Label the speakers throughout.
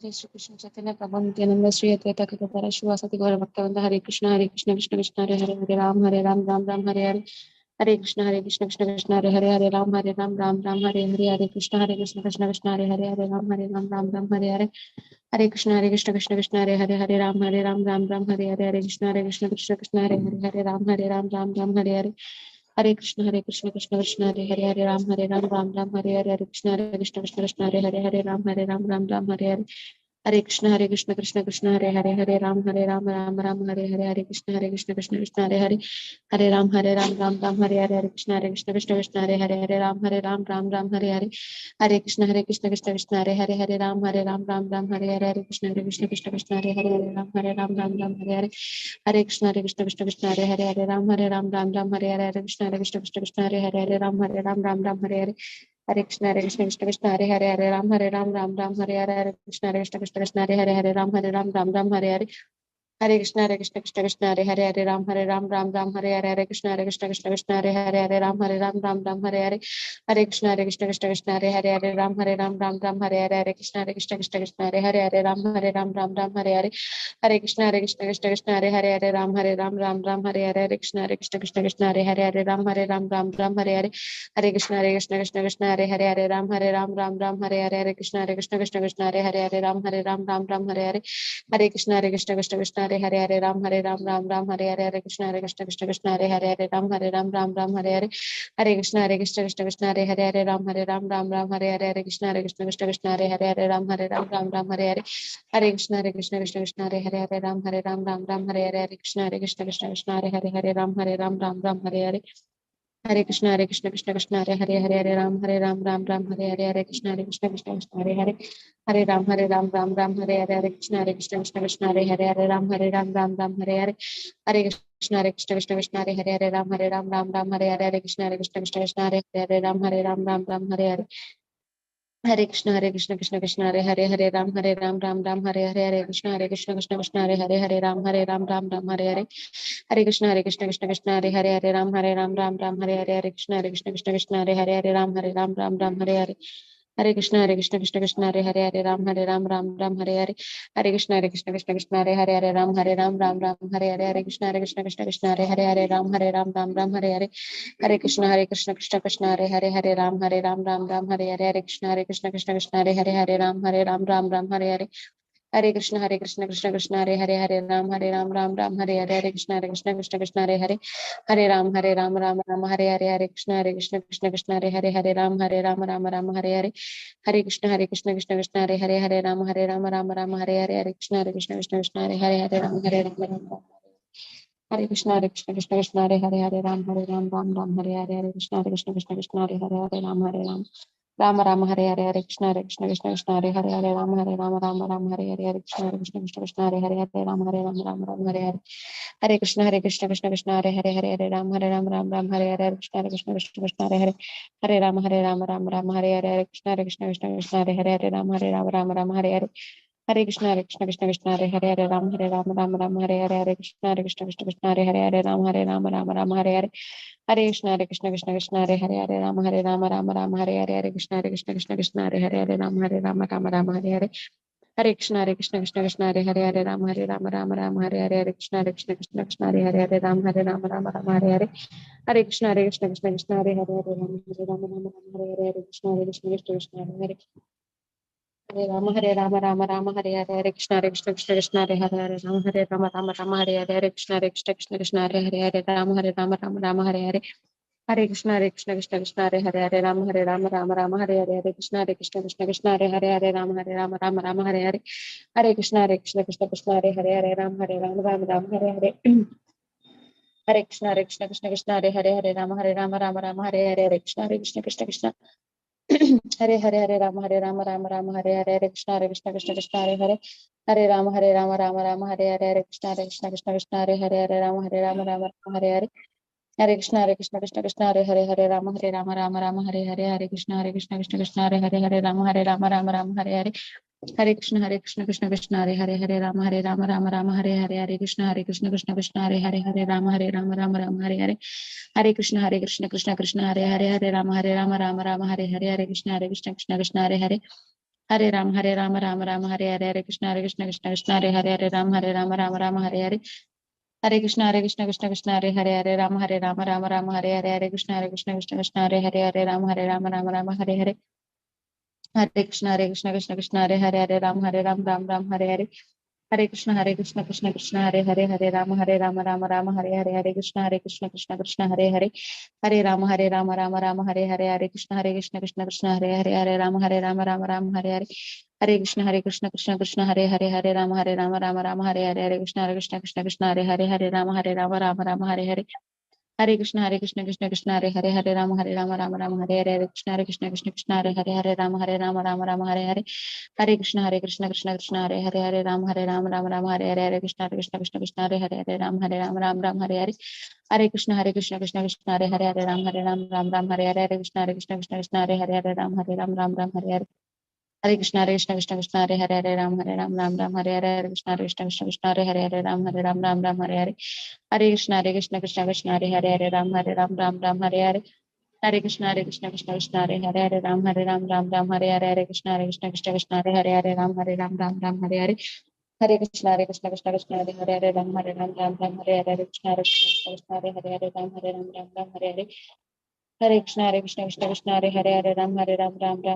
Speaker 1: जय श्री कृष्ण चैतन्य प्रभु नित्यानंद श्री अद्वैत गदाधर शिवासादि गौर भक्तवृंद हरे कृष्ण कृष्ण कृष्ण हरे हरे हरे राम राम राम हरे हरे हरे कृष्ण कृष्ण कृष्ण हरे हरे राम राम हरे कृष्ण कृष्ण हरे हरे राम राम हरे हरे हरे कृष्ण कृष्ण कृष्ण हरे राम राम हरे कृष्ण कृष्ण हरे राम राम हरे हरे हरे कृष्ण कृष्ण कृष्ण हरे राम हरे कृष्ण कृष्ण हरे राम हरे हरे कृष्ण कृष्ण हरे राम हरे कृष्ण कृष्ण हरे राम कृष्ण कृष्ण हरे राम हरे कृष्ण हरे राम हरे कृष्ण कृष्ण हरे राम हरे कृष्ण कृष्ण हरे राम हरे कृष्ण राम हरे हरे कृष्ण कृष्ण हरे राम हरे कृष्ण कृष्ण हरे राम हरे कृष्ण कृष्ण हरे राम हरे कृष्ण कृष्ण हरे राम हरे कृष्ण कृष्ण हरे राम हरे कृष्ण कृष्ण हरे राम हरे कृष्ण कृष्ण हरे राम हरे कृष्ण कृष्ण हरे राम हरे कृष्ण हरे राम हरे कृष्ण कृष्ण हरे राम हरे कृष्ण हरे राम हरे कृष्ण कृष्ण हरे राम हरे कृष्ण हरे राम हरे कृष्ण कृष्ण हरे राम हरे कृष्ण कृष्ण हरे राम हरे कृष्ण हरे राम हरे कृष्ण कृष्ण कृष्ण हरे राम हरे कृष्ण कृष्ण हरे राम हरे कृष्ण कृष्ण हरे राम हरे कृष्ण कृष्ण हरे राम हरे कृष्ण कृष्ण कृष्ण हरे राम कृष्ण कृष्ण हरे राम कृष्ण कृष्ण हरे कृष्ण कृष्ण हरे कृष्ण कृष्ण हरे कृष्ण कृष्ण कृष्ण हरे कृष्ण कृष्ण हरे कृष्ण कृष्ण राम कृष्ण कृष्ण राम कृष्ण कृष्ण राम कृष्ण कृष्ण हरे कृष्ण कृष्ण राम कृष्ण कृष्ण हरे कृष्ण कृष्ण हरे Krishna Krishna Hare Ram Ram Ram Hare Hare Hare Krishna Krishna Hare Hare Ram Ram Hare Hare Hare Krishna Krishna Hare Hare Ram Ram Hare Hare Hare Krishna Krishna Hare Hare Ram Ram Hare Hare Hare Krishna Krishna Hare Hare Ram Ram Hare Hare Hare Krishna Hare Hare Ram Hare Krishna Hare Hare Hare Ram Hare Krishna Hare Ram Hare Hare Hare Krishna Hare Ram Hare Krishna Ram Hare Hare Hare Krishna Ram Hare Krishna Ram Hare Hare Hare Krishna Ram Hare Krishna Ram Hare Hare Hare Krishna Ram Hare Ram Hare Hare Hare Krishna Ram Hare Ram Hare Hare Hare Krishna Ram Hare Hare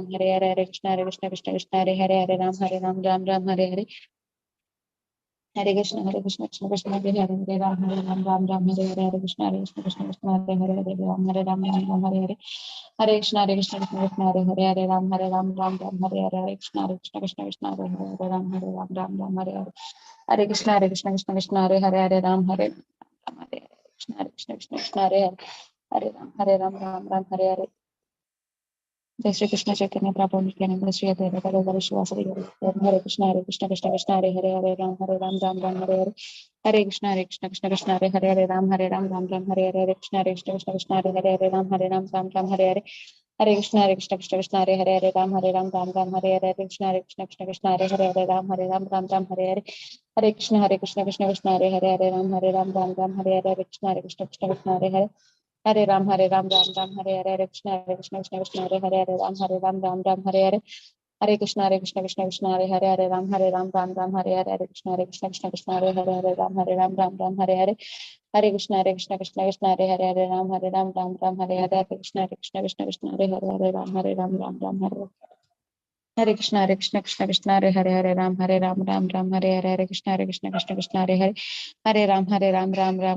Speaker 1: Krishna Ram Hare Ram Hare Hare Hare Krishna Ram Hare Hare Hare Krishna Ram Hare Hare Hare Krishna Ram Hare Krishna Ram Hare Hare Hare Jai Shri Krishna Chaitanya Prabhu Nityananda Shri Advaita Gadadhara Shivasari Hare Krishna Hare Ram Hare Hare Hare Krishna Hare Ram Hare Hare Krishna Ram Hare Hare Hare Krishna Hare Ram Hare Hare Krishna Ram Hare Hare Hare Krishna Hare Hare Ram Hare Hare Krishna Ram Hare Hare Hare Krishna Hare Ram Hare Hare Hare Krishna Hare Ram Hare Hare Hare Krishna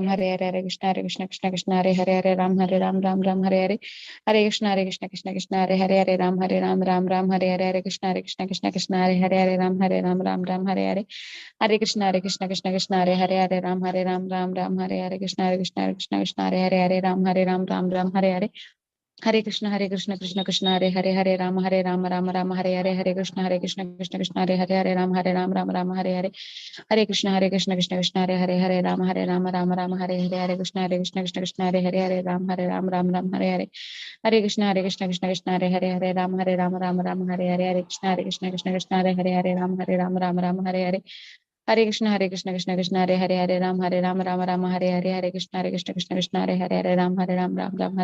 Speaker 1: Ram Hare Krishna Hare Ram Hare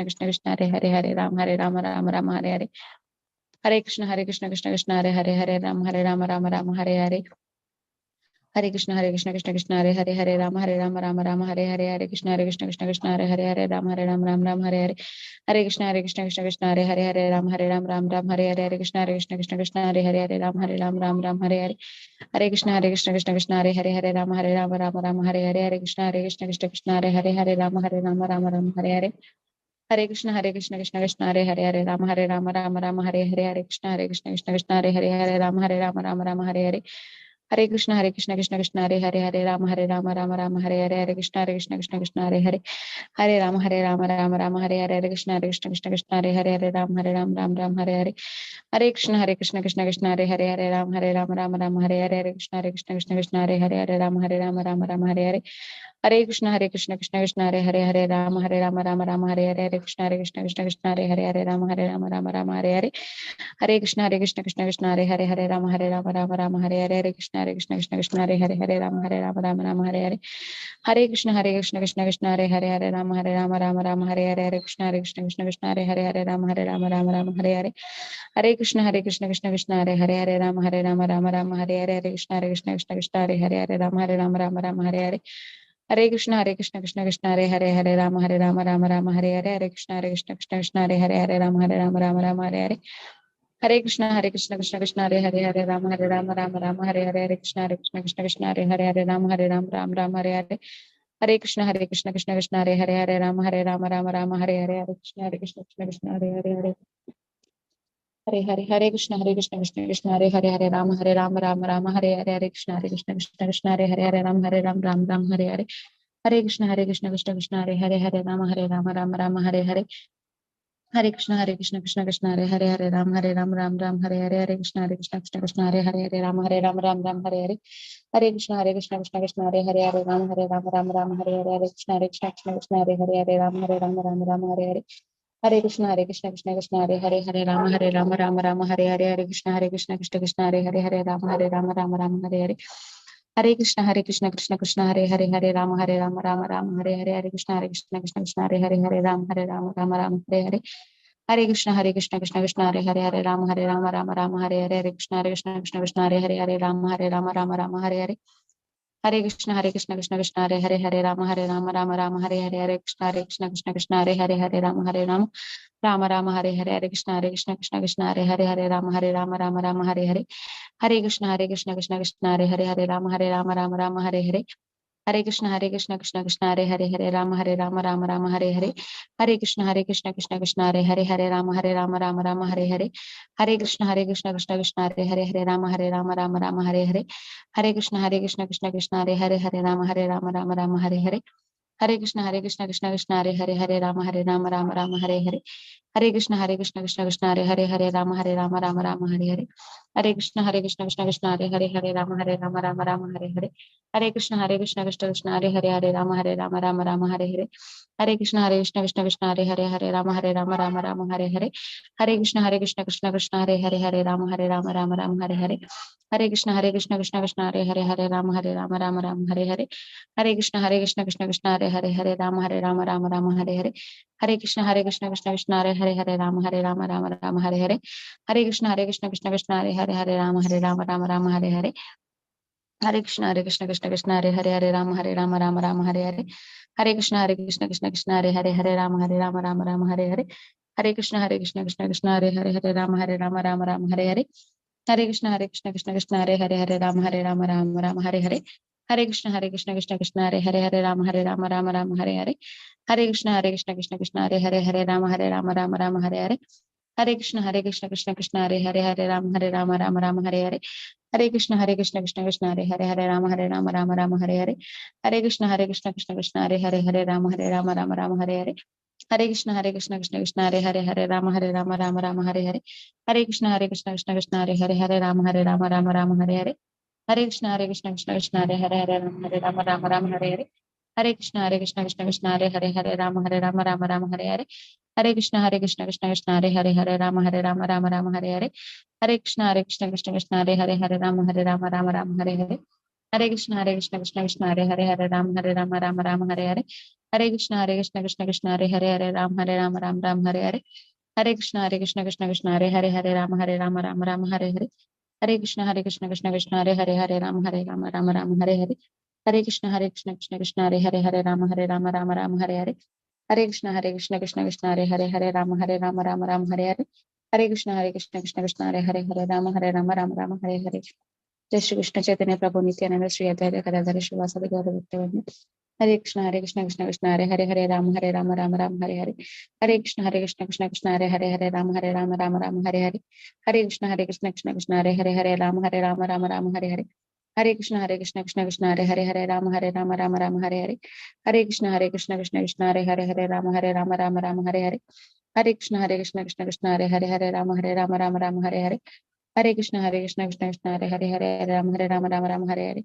Speaker 1: Hare Krishna Hare Ram Hare Hare Krishna Hare Ram Hare Hare Krishna हरे कृष्ण कृष्ण कृष्ण हरे हरे हरे राम राम राम हरे हरे हरे कृष्ण कृष्ण हरे हरे राम राम हरे हरे हरे कृष्ण कृष्ण कृष्ण हरे हरे राम राम हरे हरे कृष्ण कृष्ण हरे हरे राम राम हरे हरे कृष्ण कृष्ण हरे हरे राम हरे हरे कृष्ण कृष्ण हरे हरे राम राम हरे हरे कृष्ण कृष्ण हरे राम हरे हरे कृष्ण कृष्ण हरे हरे राम कृष्ण कृष्ण हरे राम हरे हरे कृष्ण कृष्ण हरे राम कृष्ण कृष्ण हरे राम हरे कृष्ण हरे राम हरे कृष्ण कृष्ण हरे राम हरे कृष्ण हरे हरे कृष्ण हरे राम कृष्ण हरे राम हरे कृष्ण हरे राम हरे कृष्ण राम कृष्ण हरे कृष्ण राम कृष्ण हरे कृष्ण राम हरे कृष्ण हरे कृष्ण हरे कृष्ण हरे कृष्ण राम हरे कृष्ण हरे कृष्ण राम कृष्ण हरे राम हरे कृष्ण राम हरे कृष्ण राम हरे राम हरे कृष्ण राम हरे कृष्ण राम हरे राम हरे कृष्ण राम हरे कृष्ण राम हरे कृष्ण राम राम हरे हरे कृष्ण राम हरे जय श्री कृष्ण चैतन्य प्रभु नित्यानंद श्री अद्वैत गदाधर श्रीवासादि गौर भक्तवृंद हरे कृष्ण कृष्ण हरे राम हरे हरे हरे कृष्ण राम हरे कृष्ण राम हरे कृष्ण राम हरे कृष्ण राम हरे कृष्ण हरे Krishna Krishna Krishna Hare Hare Ram Ram Ram Hare Hare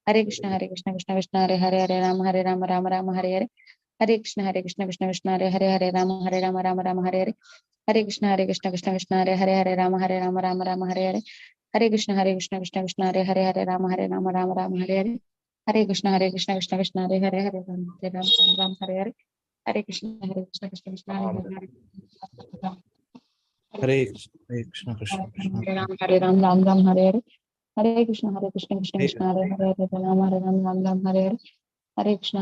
Speaker 1: Hare Krishna Krishna Krishna Hare Hare Rama Rama Hare Hare Hare Krishna Krishna Hare Hare Rama Rama Hare Hare Hare Krishna Krishna Hare Rama Hare Hare Hare Krishna Krishna Hare Rama Hare Hare Hare Krishna Krishna Hare Ram Hare Hare Hare Krishna Krishna
Speaker 2: Hare Krishna Krishna Krishna
Speaker 1: Hare Ram Hare Hare Hare Krishna Krishna Hare Ram Hare Hare Hare Krishna Krishna Hare Ram Hare Hare
Speaker 2: Hare Krishna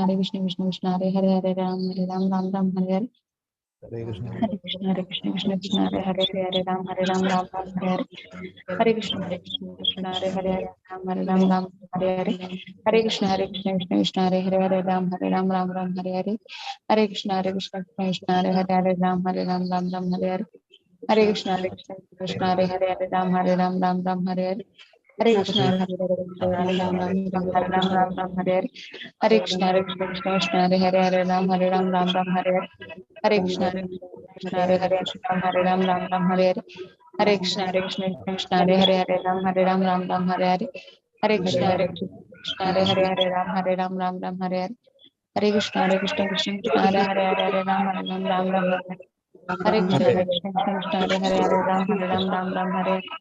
Speaker 1: Hare Krishna Hare Ram Hare Hare Hare Krishna Hare Ram Hare Hare Hare Krishna Krishna Hare Ram Hare Hare Hare Krishna Krishna Hare Ram Hare Hare Hare Krishna Krishna Hare Ram Hare Hare Hare Krishna
Speaker 2: Hare
Speaker 1: Hare Ram Hare Hare Hare Krishna Krishna Hare Ram Hare Hare Hare Krishna Krishna Hare Ram Hare Hare Hare Krishna Krishna Hare Ram Hare Hare Hare Krishna Krishna Hare Ram Hare Hare Hare Krishna Krishna Hare Ram Hare Hare Hare Krishna
Speaker 2: Hare
Speaker 1: Krishna Hare Ram Hare
Speaker 3: Hare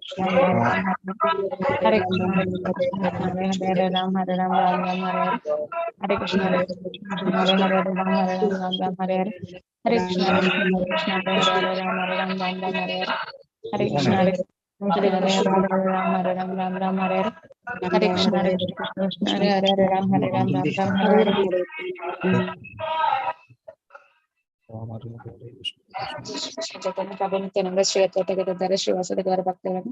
Speaker 3: Krishna Hare Krishna
Speaker 2: Ram
Speaker 1: Hare Krishna Hare Ram Hare Hare Krishna Krishna Ram Hare Hare Krishna Krishna Ram Hare Hare Krishna
Speaker 2: Hare
Speaker 1: Krishna Ram Hare Hare Krishna Krishna Ram Hare Chaitanya Shri Advaita Gadadhara Srivasadi Gaura Bhaktivinoda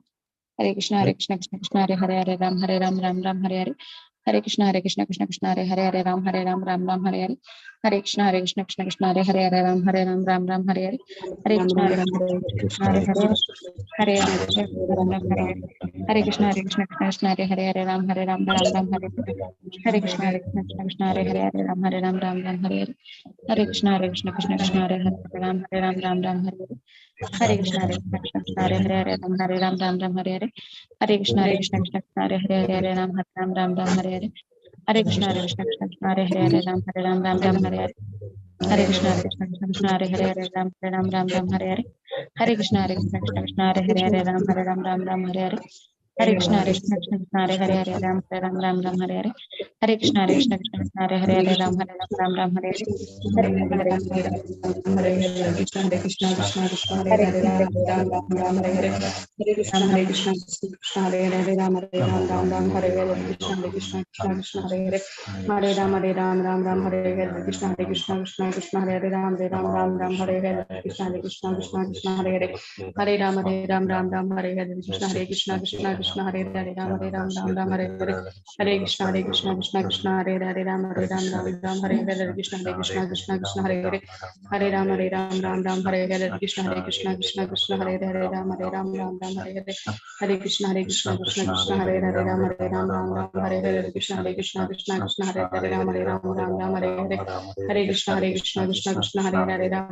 Speaker 1: Hare Krishna Krishna Hare Ram Hare Hare Hare Krishna Krishna Hare Ram Hare Hare Hare Krishna Krishna Hare Ram Hare Hare Hare Krishna Krishna Hare Hare Hare Krishna Krishna Hare Ram Hare Hare Krishna Krishna Hare Ram Hare Hare Krishna Krishna Hare Ram Hare Hare Krishna Hare Ram Hare Hare Krishna Krishna Hare Ram Hare Hare Hare Krishna Hare Ram Hare Hare Krishna Hare Ram Hare Hare Hare Krishna Krishna Hare Ram Hare Hare Hare Krishna Krishna Hare Ram Hare Hare Hare Krishna Krishna Hare Ram Hare Hare Hare
Speaker 3: Hare Krishna Krishna Krishna Hare Hare Ram Hare Hare Hare Krishna Krishna Krishna Hare Ram Ram Hare Hare Hare Krishna Krishna Hare Ram Hare Hare Krishna Krishna Hare Ram Hare Hare Hare Krishna Krishna Hare Hare Ram Hare Hare Krishna Krishna Hare Ram Hare Hare Hare Krishna Hare Ram Hare Hare Krishna Krishna Hare Hare Ram Hare Hare Krishna Krishna Hare Ram Hare Hare Hare Krishna Krishna Hare Ram Hare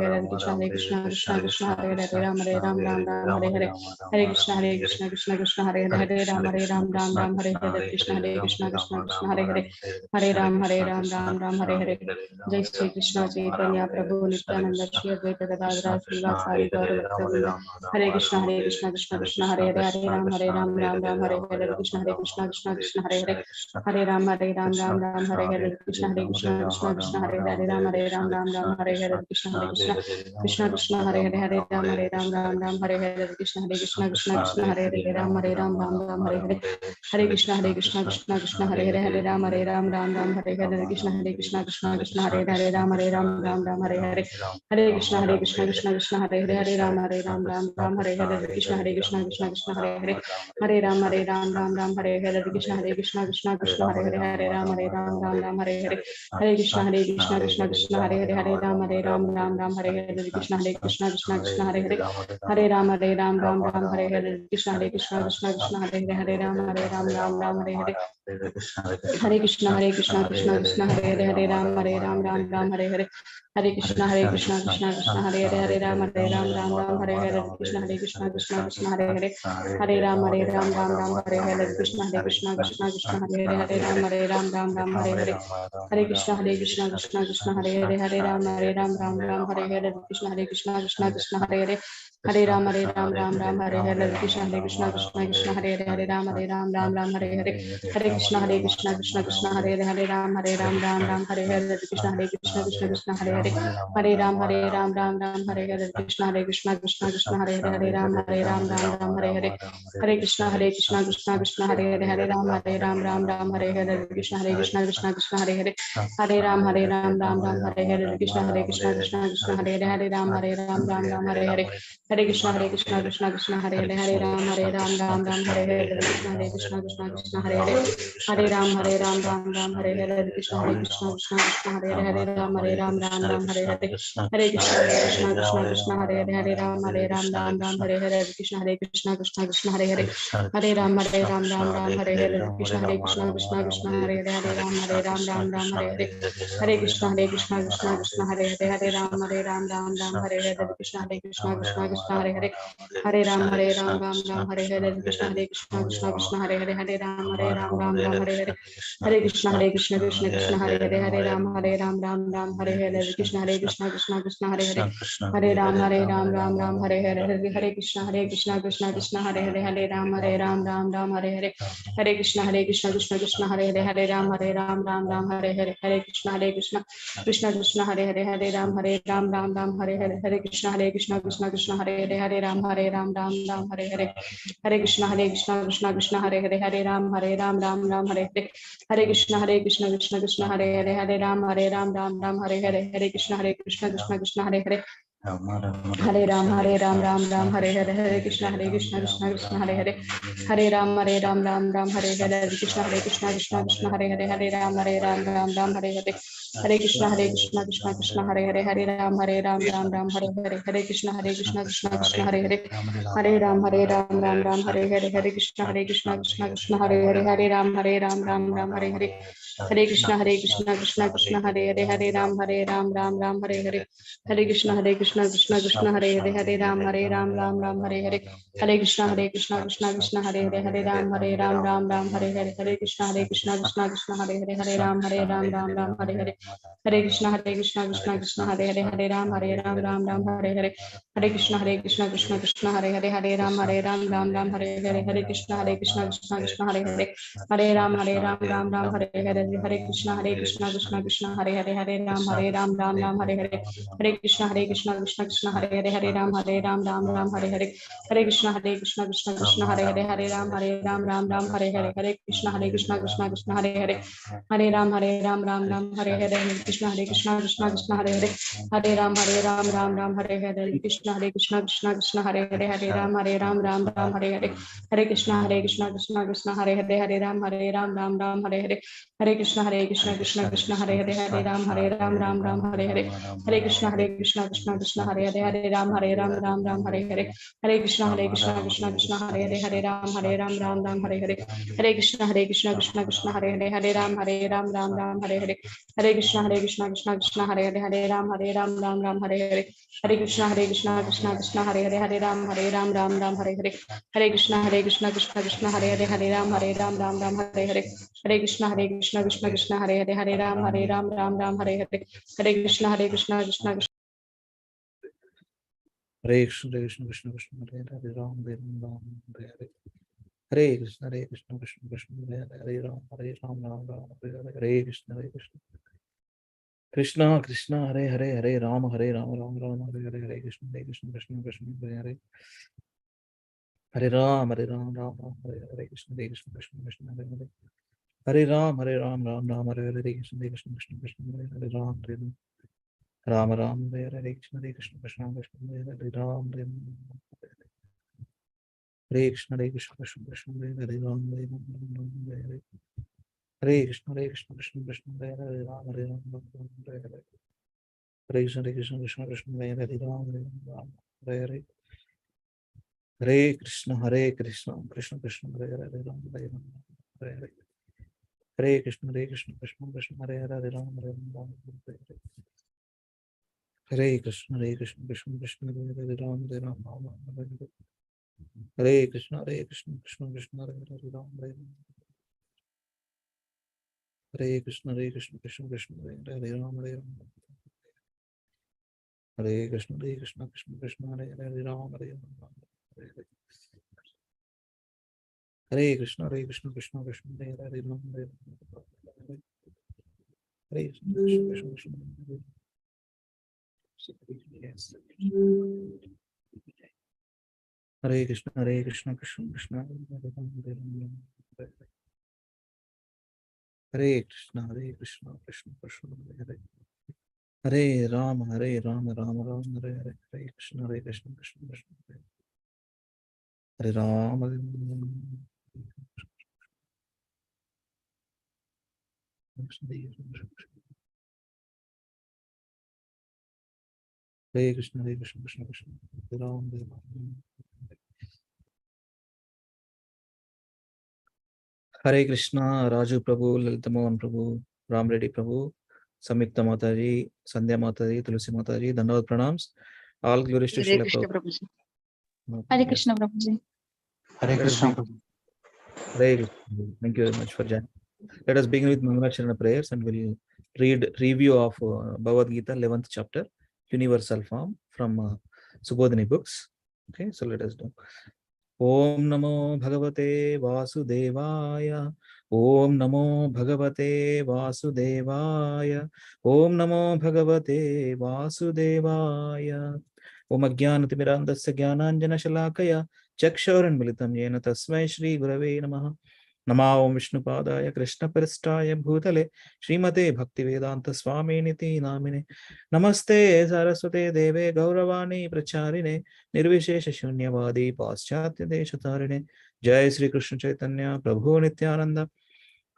Speaker 3: Hare Krishna Krishna Hare Ram Hare Hare Hare Krishna Krishna Hare Ram Hare Hare Krishna Hare Hare Hare Krishna Krishna Hare Ram Hare Hare Hare Krishna Hare Ram Hare Hare Krishna Hare Hare Hare Jai Shri Krishna Chaitanya Prabhu Nityananda Shri Advaita Gadadhara Srivasadi Gaura Bhakta Hare Krishna Hare Ram Hare Krishna Hare Ram Hare Hare Krishna Krishna Hare Ram Hare Hare Krishna Hare Ram Hare Hare Krishna Krishna Hare Ram Hare Hare Hare Krishna Hare Ram Hare Hare Krishna Krishna Hare Ram Hare Hare Hare Krishna Krishna Hare Ram Hare Hare Krishna Krishna Hare Hare Hare Krishna Hare Ram Hare Hare Hare Krishna Krishna Hare Ram Hare Hare Hare Krishna Hare Krishna Hare Ram Hare Hare Krishna Hare Krishna Krishna Krishna Hare Hare Hare Ram Ram Ram Hare Hare Krishna Krishna Krishna Hare Hare Hare Ram Ram Ram Hare Hare Hare Krishna Krishna Krishna Hare Hare Hare Ram Ram Hare Hare Hare Krishna Krishna Krishna Hare Hare Hare Ram Ram Hare Hare Krishna Krishna Krishna Hare Hare Hare Ram Ram Hare Hare Krishna Krishna Krishna Hare Hare Hare Ram Ram Hare Hare Hare Krishna Krishna Krishna Hare Hare Hare Ram Ram Hare Hare Krishna Krishna Krishna Hare Hare Hare Ram Ram Hare Hare Krishna Krishna Krishna Hare Hare Hare Ram Ram Hare Hare Hare Krishna Krishna Hare Hare Hare Ram Ram Hare Hare Krishna Krishna Krishna Hare Hare Hare Ram Ram Hare Hare Krishna Krishna Krishna Hare Hare Hare Ram Ram Hare Hare Hare Krishna Krishna Hare Hare Hare Ram Ram Hare Hare Krishna Krishna Krishna Hare Hare Hare Ram Ram Hare Hare Krishna Krishna Krishna Hare Hare Hare Ram Ram Hare Hare Hare Krishna Krishna Hare Hare Hare Ram Ram Hare Hare Krishna Krishna Krishna Hare Hare Hare Ram Ram Hare Hare Krishna Krishna Krishna Hare Hare Hare Ram Ram Hare Hare Hare Krishna Krishna Hare Hare Hare Ram Ram Hare Hare Krishna Krishna Krishna Hare Hare Hare Ram Ram Hare Hare Krishna Krishna Hare Hare Hare Ram Ram Hare Hare Hare Krishna Krishna Hare Hare Hare Ram Ram Hare Hare Krishna Krishna Hare Hare Hare Ram Hare Hare Krishna Krishna Hare Hare Hare Ram Ram Hare Hare Hare Krishna Krishna Hare Hare Hare Ram Ram Hare Hare Krishna Krishna Hare Hare Hare Ram Hare Hare Hare Krishna Krishna Hare Hare Hare Ram Ram Hare Hare Hare Krishna Krishna Hare Hare Hare Ram Ram Hare Hare Hare Krishna Krishna Hare Hare Hare Ram Ram Hare Hare Hare Krishna Krishna Hare Hare Hare Ram Ram Hare Hare Hare Krishna Krishna Hare Hare Hare Ram Ram Hare Hare Hare Krishna Krishna Hare Hare Hare Ram Ram Hare Hare Hare Krishna Krishna Hare Hare Hare Ram Hare Hare Hare Krishna Krishna Hare Hare Hare Ram Hare Hare Krishna Krishna Hare Hare Hare Ram Hare Hare Hare Krishna Krishna Hare Hare Hare Ram Hare Hare Hare Krishna Krishna Hare Hare Hare Ram Hare Hare Hare Krishna Krishna Hare Hare Hare Ram Hare Hare Hare Krishna Krishna Hare Hare Hare Ram Hare Hare Hare Krishna Krishna Hare Hare Hare Ram Hare Hare Hare Krishna Krishna Hare Hare Hare Ram Hare Hare Hare Krishna Krishna Hare Hare Hare Ram Hare Hare Hare Krishna Krishna Hare Hare Hare Ram Hare Hare Hare Krishna Krishna Hare Hare Hare Ram Hare Hare Hare Krishna Krishna Hare Hare Hare Ram Hare Hare Hare Krishna Krishna Hare Hare Hare Ram Hare Hare Hare Krishna Krishna Hare Hare Hare Ram Hare Hare Hare Krishna Krishna Hare Hare Hare Ram Hare Hare Hare Krishna Krishna Hare Hare Hare Ram Hare Hare Hare Krishna Krishna Hare Hare Hare Ram Hare Hare Krishna Krishna Hare Hare Hare Ram Hare Hare Hare Krishna Krishna Hare Hare Hare Ram Hare Hare Hare Krishna Krishna Hare Hare Hare Ram Hare Hare Hare Krishna Krishna Hare Hare Hare Ram Hare Hare Hare Krishna Krishna Hare Hare Hare Ram Hare Hare Hare Krishna Krishna Hare Hare Hare Ram Hare Hare Hare Krishna Krishna Hare Hare Hare Ram Hare Hare Hare Krishna Krishna Hare Hare Hare Ram Hare Hare Hare Krishna Krishna Hare Hare Hare Ram Hare Hare Hare Krishna Krishna Hare Hare Hare Ram Hare Hare Hare Krishna Krishna
Speaker 2: Hare Krishna Krishna Krishna Hare Hare Ram Hare Hare Hare Krishna Krishna Krishna Hare Hare Ram Ram Hare Hare Hare Krishna Krishna Krishna Hare Hare Hare Ram Hare Ram Hare Hare Hare Krishna Krishna Krishna Hare Hare Hare Ram Ram Hare Hare Krishna Krishna Hare Hare Hare Ram Ram Hare Hare Krishna Krishna Hare Hare Ram Ram Hare Hare Krishna Krishna Hare Hare Ram Hare Krishna Krishna Hare Hare Ram Hare Hare Hare Krishna Krishna Hare Hare Ram Hare Hare Hare Krishna, Krishna Krishna, Hare Hare, Ram Ram, Hare Hare. Hare Krishna, Krishna Krishna, Hare Hare, Ram Hare Ram, Hare Hare. Hare Krishna, Krishna Krishna, Hare Hare, Ram Hare Ram, Hare Hare. Hare Krishna, Krishna Krishna, Hare Hare, Ram Hare Ram, Hare Hare. Hare Krishna, Krishna Krishna, Hare Hare, Ram Hare Ram. Hare Krishna, Krishna Krishna, Hare Hare, Ram Hare Ram. Hare Krishna, Krishna Krishna, Hare Hare, Ram Hare Ram. Hare Krishna, Krishna Krishna, Hare Hare, Ram Hare Ram. Hare Krishna, Krishna Krishna, yes. Hare Krishna, Krishna Krishna, Hare Ram, Hare Ram. Hare Krishna, Krishna Krishna, Hare Hare Ram, Ram Ram, Hare Hare. Hare Krishna, Krishna Krishna, Hare Ram, Hare Ram. Hare Krishna, Krishna Krishna, Hare Ram, Hare Ram. Hare Krishna, Raju Prabhu, Lalita Mohan Prabhu, Ram Reddy Prabhu, Samyukta Mataji, Sandhya Mataji, Tulsi Mataji, Dandavad Pranams. All glories to
Speaker 1: Hare
Speaker 2: Srila
Speaker 1: Krishna
Speaker 2: Prabhupada.
Speaker 1: Prabhuji. Hare Krishna Prabhuji.
Speaker 4: Hare Krishna.
Speaker 2: Hare Krishna. Thank you very much for joining. Let us begin with Mangalacharana prayers and we'll read review of Bhagavad Gita 11th chapter, universal form from Subodhini books. Okay, so let us do. Om Namo Bhagavate Vasudevaya. Om Namo Bhagavate Vasudevaya. Om Namo Bhagavate Vasudevaya. Om Ajnanatimirandasya Jnananjana Shalakaya Chakshuranmilitam Yena Tasmai Shri Gurave Namaha. Namo Om Vishnupadaya Krishna Paristaya Bhutale Srimate Bhaktivedanta Swami Niti Namine. Namaste Saraswate Deve Gauravani Pracharine Nirvishesha Shunyavadi Paschatya Deshatarine. Jai Sri Krishna Chaitanya Prabhu Nityananda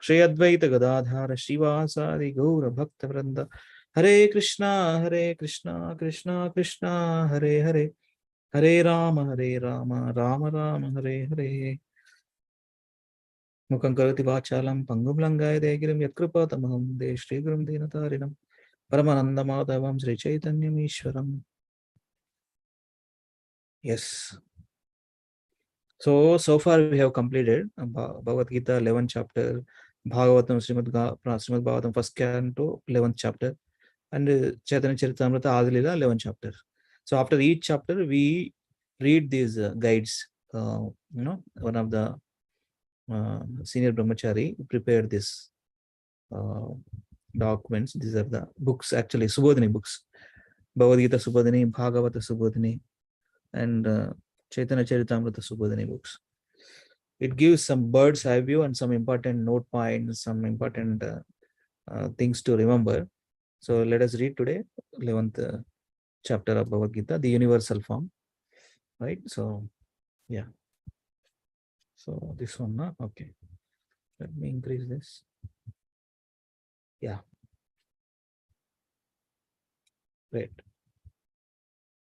Speaker 2: Shri Advaita Gadadhara Shivasadi Gaura Bhakta Vranda. Hare Krishna, Krishna Krishna, Hare Hare. Hare Rama, Rama Rama, Hare Hare. Mukhaṁ karoti vācālam pangum langāyate girim yatkripatamaham de Shri Gurum Dinatarinam Paramananda Madhavam Sri Chaitanyam Ishwaram. Yes. So far we have completed Bhagavad Gita 11th chapter, Bhagavatam Srimad Bhagavatam first canto 11th chapter, and Chaitanya Charitamrita Adilila 11th chapter. So after each chapter we read these guides. One of the senior brahmachari prepared this documents. These are the books, actually Subodhini books, Bhagavad Gita Subodhini, Bhagavata Subodhini, and Chaitanya Charitamrita Subodhini books. It gives some bird's eye view and some important note points, some important things to remember. So let us read today 11th chapter of Bhagavad Gita, the universal form, right? So yeah, so this one now. Okay, let me increase this. Yeah, great.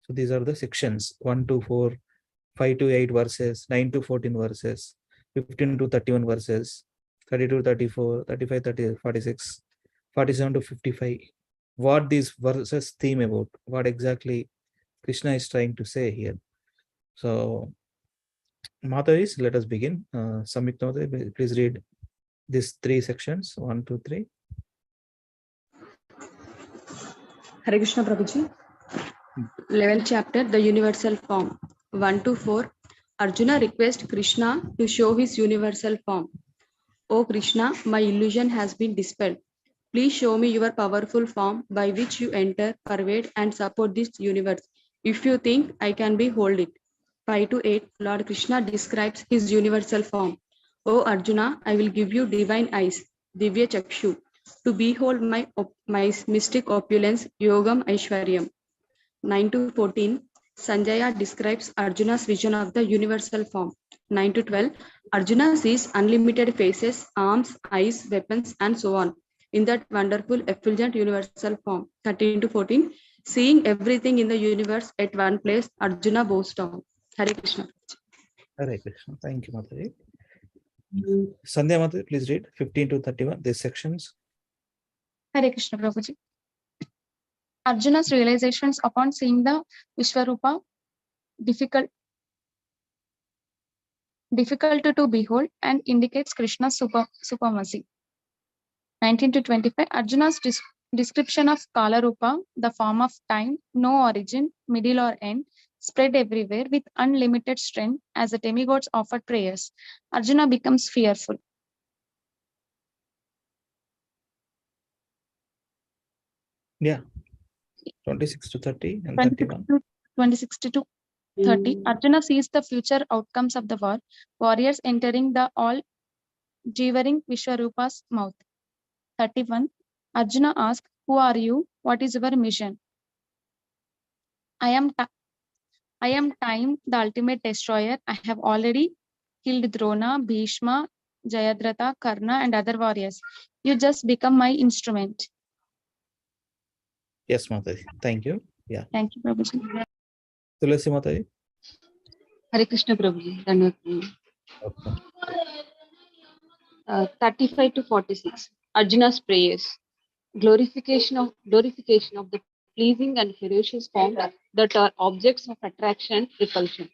Speaker 2: So these are the sections: 1 to 4, 5 to 8 verses, 9 to 14 verses, 15 to 31 verses, 32 to 34, 35, 30, 46, 47 to 55. What these verses theme about, what exactly Krishna is trying to say here. So Mataji, let us begin. Samyukta Mataji, please read these 3 sections, 1, 2, 3.
Speaker 3: Hare Krishna Prabhuji. 11th chapter, the universal form. 1 to 4. Arjuna requests Krishna to show his universal form. O Krishna, my illusion has been dispelled. Please show me your powerful form by which you enter, pervade, and support this universe. If you think I can behold it. 5 to 8. Lord Krishna describes his universal form. O Arjuna, I will give you divine eyes, Divya Chakshu, to behold my mystic opulence, Yogam Aishwaryam. 9 to 14. Sanjaya describes Arjuna's vision of the universal form. 9 to 12. Arjuna sees unlimited faces, arms, eyes, weapons, and so on in that wonderful effulgent universal form. 13 to 14. Seeing everything in the universe at one place, Arjuna bows down. Hare Krishna.
Speaker 2: Hare Krishna. Thank you, Mataji. Sandhya Mataji, please read 15 to 31, these sections.
Speaker 1: Hare Krishna Prabhuji. Arjuna's realizations upon seeing the Vishwarupa difficult to behold and indicates Krishna's supremacy. 19 to 25, Arjuna's description of Kala Rupa, the form of time, no origin, middle or end, spread everywhere with unlimited strength as the demigods offered prayers. Arjuna becomes fearful.
Speaker 2: Yeah. 26 to 30 and 31.
Speaker 1: 26 to 30, Arjuna sees the future outcomes of the war, warriors entering the all-devouring Vishwarupa's mouth. 31, Arjuna asks, who are you? What is your mission? I am time, the ultimate destroyer. I have already killed Drona, Bhishma, Jayadratha, Karna, and other warriors. You just become my instrument.
Speaker 2: Yes, Mataji. Thank you. Yeah.
Speaker 1: Thank you, Prabhuji.
Speaker 2: Tulasi Mataji.
Speaker 4: Hare Krishna Prabhuji.
Speaker 2: Okay.
Speaker 4: 35 to 46. Arjuna's prayers. Glorification of the pleasing and ferocious forms that are objects of attraction, repulsion.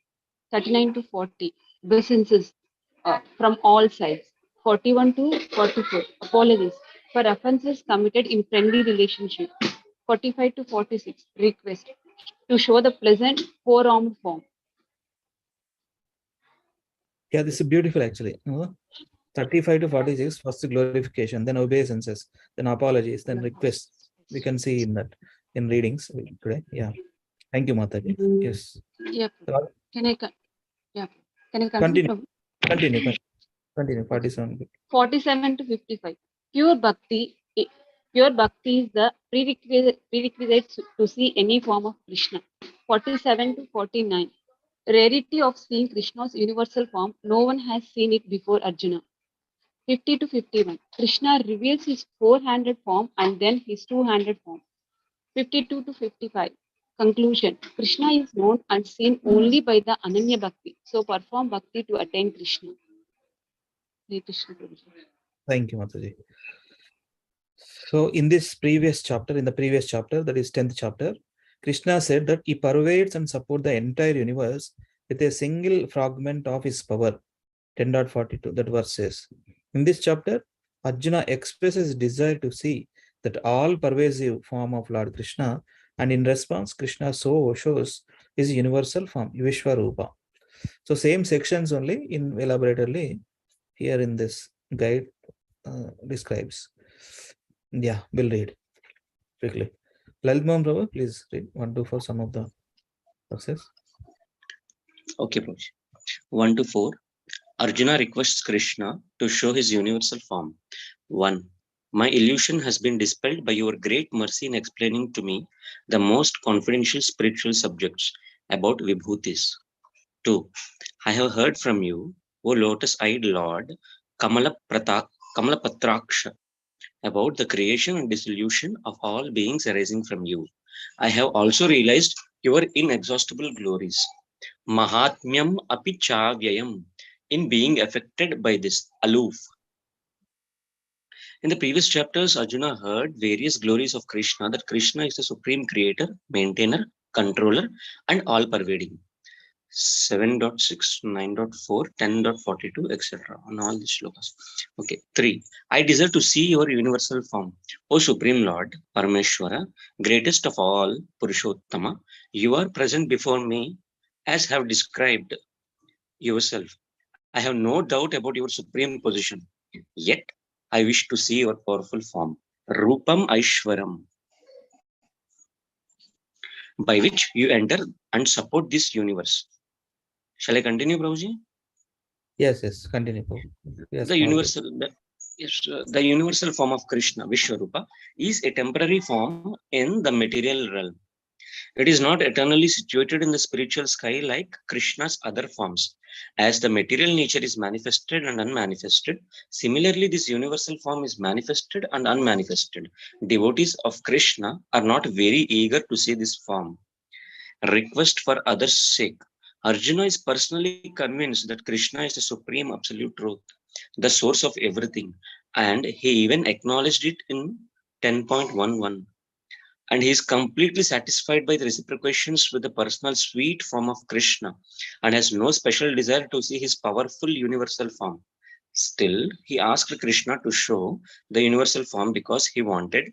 Speaker 4: 39 to 40. Obeisances from all sides. 41 to 44. Apologies for offenses committed in friendly relationship. 45 to 46. Request to show the pleasant four-armed form.
Speaker 2: Yeah, this is beautiful actually. 35 to 46, first glorification, then obeisances, then apologies, then requests. We can see in that in readings today. Yeah. Thank you, Mataji. Yes.
Speaker 4: Yeah. Can I continue?
Speaker 2: Continue. 47.
Speaker 4: 47 to 55. Pure bhakti is the prerequisite to see any form of Krishna. 47 to 49. Rarity of seeing Krishna's universal form. No one has seen it before Arjuna. 50 to 51. Krishna reveals his four-handed form and then his two-handed form. 52 to 55. Conclusion. Krishna is known and seen only by the Ananya Bhakti. So perform bhakti to attain Krishna.
Speaker 2: Thank you, Mataji. So in the previous chapter, that is 10th chapter, Krishna said that he pervades and supports the entire universe with a single fragment of his power. 10.42, that verse says. In this chapter, Arjuna expresses his desire to see that all-pervasive form of Lord Krishna, and in response, Krishna shows his universal form, Vishwarupa. So same sections only in elaboratedly here in this guide describes. Yeah, we'll read quickly. Lalit Mohan Prabhu, please read 1 to 4 some of the verses.
Speaker 5: Okay, Prabhu. 1 to 4. Arjuna requests Krishna to show his universal form. 1. My illusion has been dispelled by your great mercy in explaining to me the most confidential spiritual subjects about Vibhutis. 2. I have heard from you, O lotus-eyed Lord Kamalapatraksha, about the creation and dissolution of all beings arising from you. I have also realized your inexhaustible glories. Mahatmyam api chavyayam, in being affected by this, aloof. In the previous chapters, Arjuna heard various glories of Krishna, that Krishna is the supreme creator, maintainer, controller, and all-pervading. 7.6, 9.4, 10.42, etc. on all these shlokas. Okay. 3. I desire to see your universal form. O Supreme Lord, Parameshwara, greatest of all, Purushottama, you are present before me as have described yourself. I have no doubt about your supreme position. Yet, I wish to see your powerful form, Rupam Aishwaram, by which you enter and support this universe. Shall I continue, Prabhuji?
Speaker 2: Yes, continue. Yes,
Speaker 5: the universal form of Krishna, Vishwarupa, is a temporary form in the material realm. It is not eternally situated in the spiritual sky like Krishna's other forms. As the material nature is manifested and unmanifested, similarly this universal form is manifested and unmanifested. Devotees of Krishna are not very eager to see this form. Request for others' sake. Arjuna is personally convinced that Krishna is the supreme absolute truth, the source of everything, and he even acknowledged it in 10.11. And he is completely satisfied by the reciprocations with the personal sweet form of Krishna and has no special desire to see his powerful universal form. Still, he asked Krishna to show the universal form because he wanted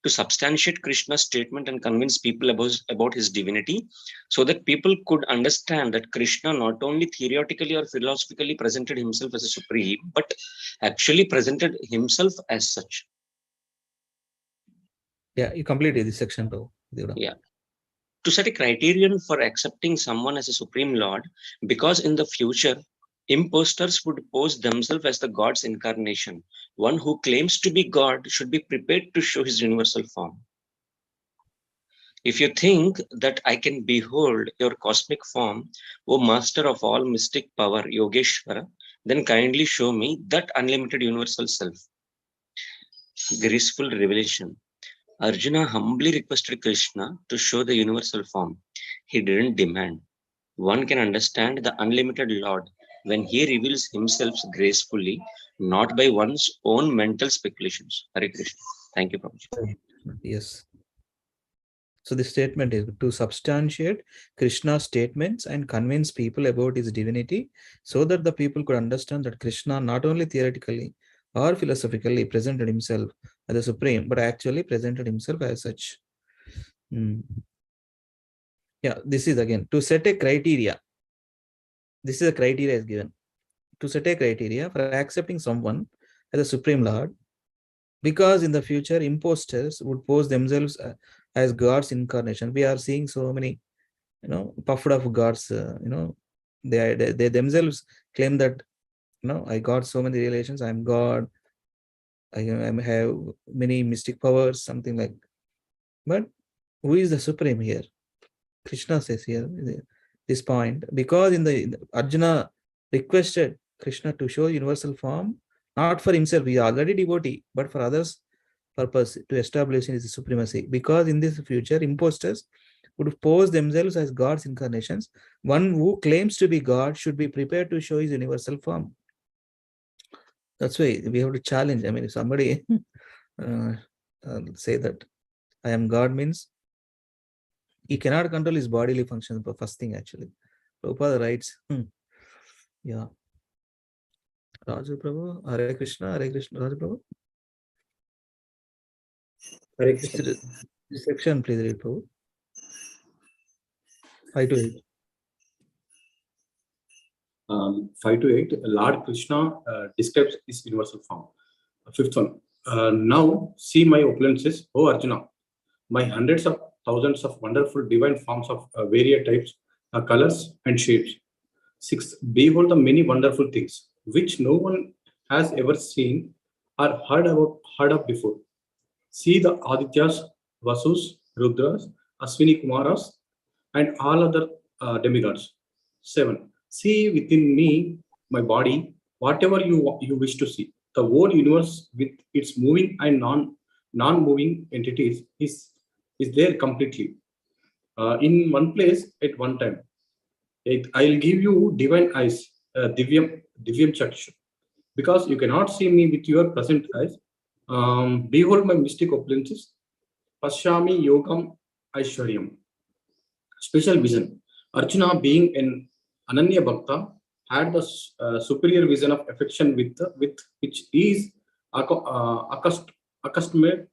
Speaker 5: to substantiate Krishna's statement and convince people about his divinity, so that people could understand that Krishna not only theoretically or philosophically presented himself as a supreme, but actually presented himself as such.
Speaker 2: Yeah, you completed this section, bro.
Speaker 5: Yeah. To set a criterion for accepting someone as a supreme lord, because in the future, impostors would pose themselves as the God's incarnation. One who claims to be God should be prepared to show his universal form. If you think that I can behold your cosmic form, O master of all mystic power, Yogeshwara, then kindly show me that unlimited universal self. Graceful revelation. Arjuna humbly requested Krishna to show the universal form. He didn't demand. One can understand the unlimited Lord when he reveals himself gracefully, not by one's own mental speculations. Hare Krishna. Thank you, Prabhuji.
Speaker 2: Yes. So the statement is to substantiate Krishna's statements and convince people about his divinity, so that the people could understand that Krishna not only theoretically or philosophically presented himself as the supreme, but actually presented himself as such. Yeah, this is again to set a criteria. This is a criteria is given. To set a criteria for accepting someone as a supreme lord, because in the future imposters would pose themselves as God's incarnation. We are seeing so many, puffed up gods. They themselves claim that, I got so many relations. I'm God. I have many mystic powers, something like. But who is the supreme here? Krishna says here this point, because in the Arjuna requested Krishna to show universal form, not for himself, he is already devotee, but for others' purpose, to establish his supremacy. Because in this future, imposters would pose themselves as God's incarnations. One who claims to be God should be prepared to show his universal form. That's why we have to challenge. I mean, if somebody say that I am God, means he cannot control his bodily functions. But first thing, actually, Prabhupada writes, yeah. Raju Prabhu, Hare Krishna, Raju Prabhu.
Speaker 6: Hare Krishna.
Speaker 2: This section, please read, Prabhu. 5 to 8.
Speaker 6: 5 to 8, Lord Krishna describes his universal form. Fifth one, now see my opulences, O Arjuna, my hundreds of thousands of wonderful divine forms of various types, colors and shapes. Sixth, behold the many wonderful things which no one has ever seen or heard of before. See the Adityas, Vasus, Rudras, Aswini Kumaras, and all other demigods. 7. See within me, my body, whatever you wish to see. The whole universe with its moving and non-moving entities is there completely. In one place at one time. I'll give you divine eyes, divyam chakshu, because you cannot see me with your present eyes. Behold my mystic opulences. Pashyami yogam aishwaryam. Special vision. Arjuna, being an Ananya Bhakta, had the superior vision of affection with which is accustomed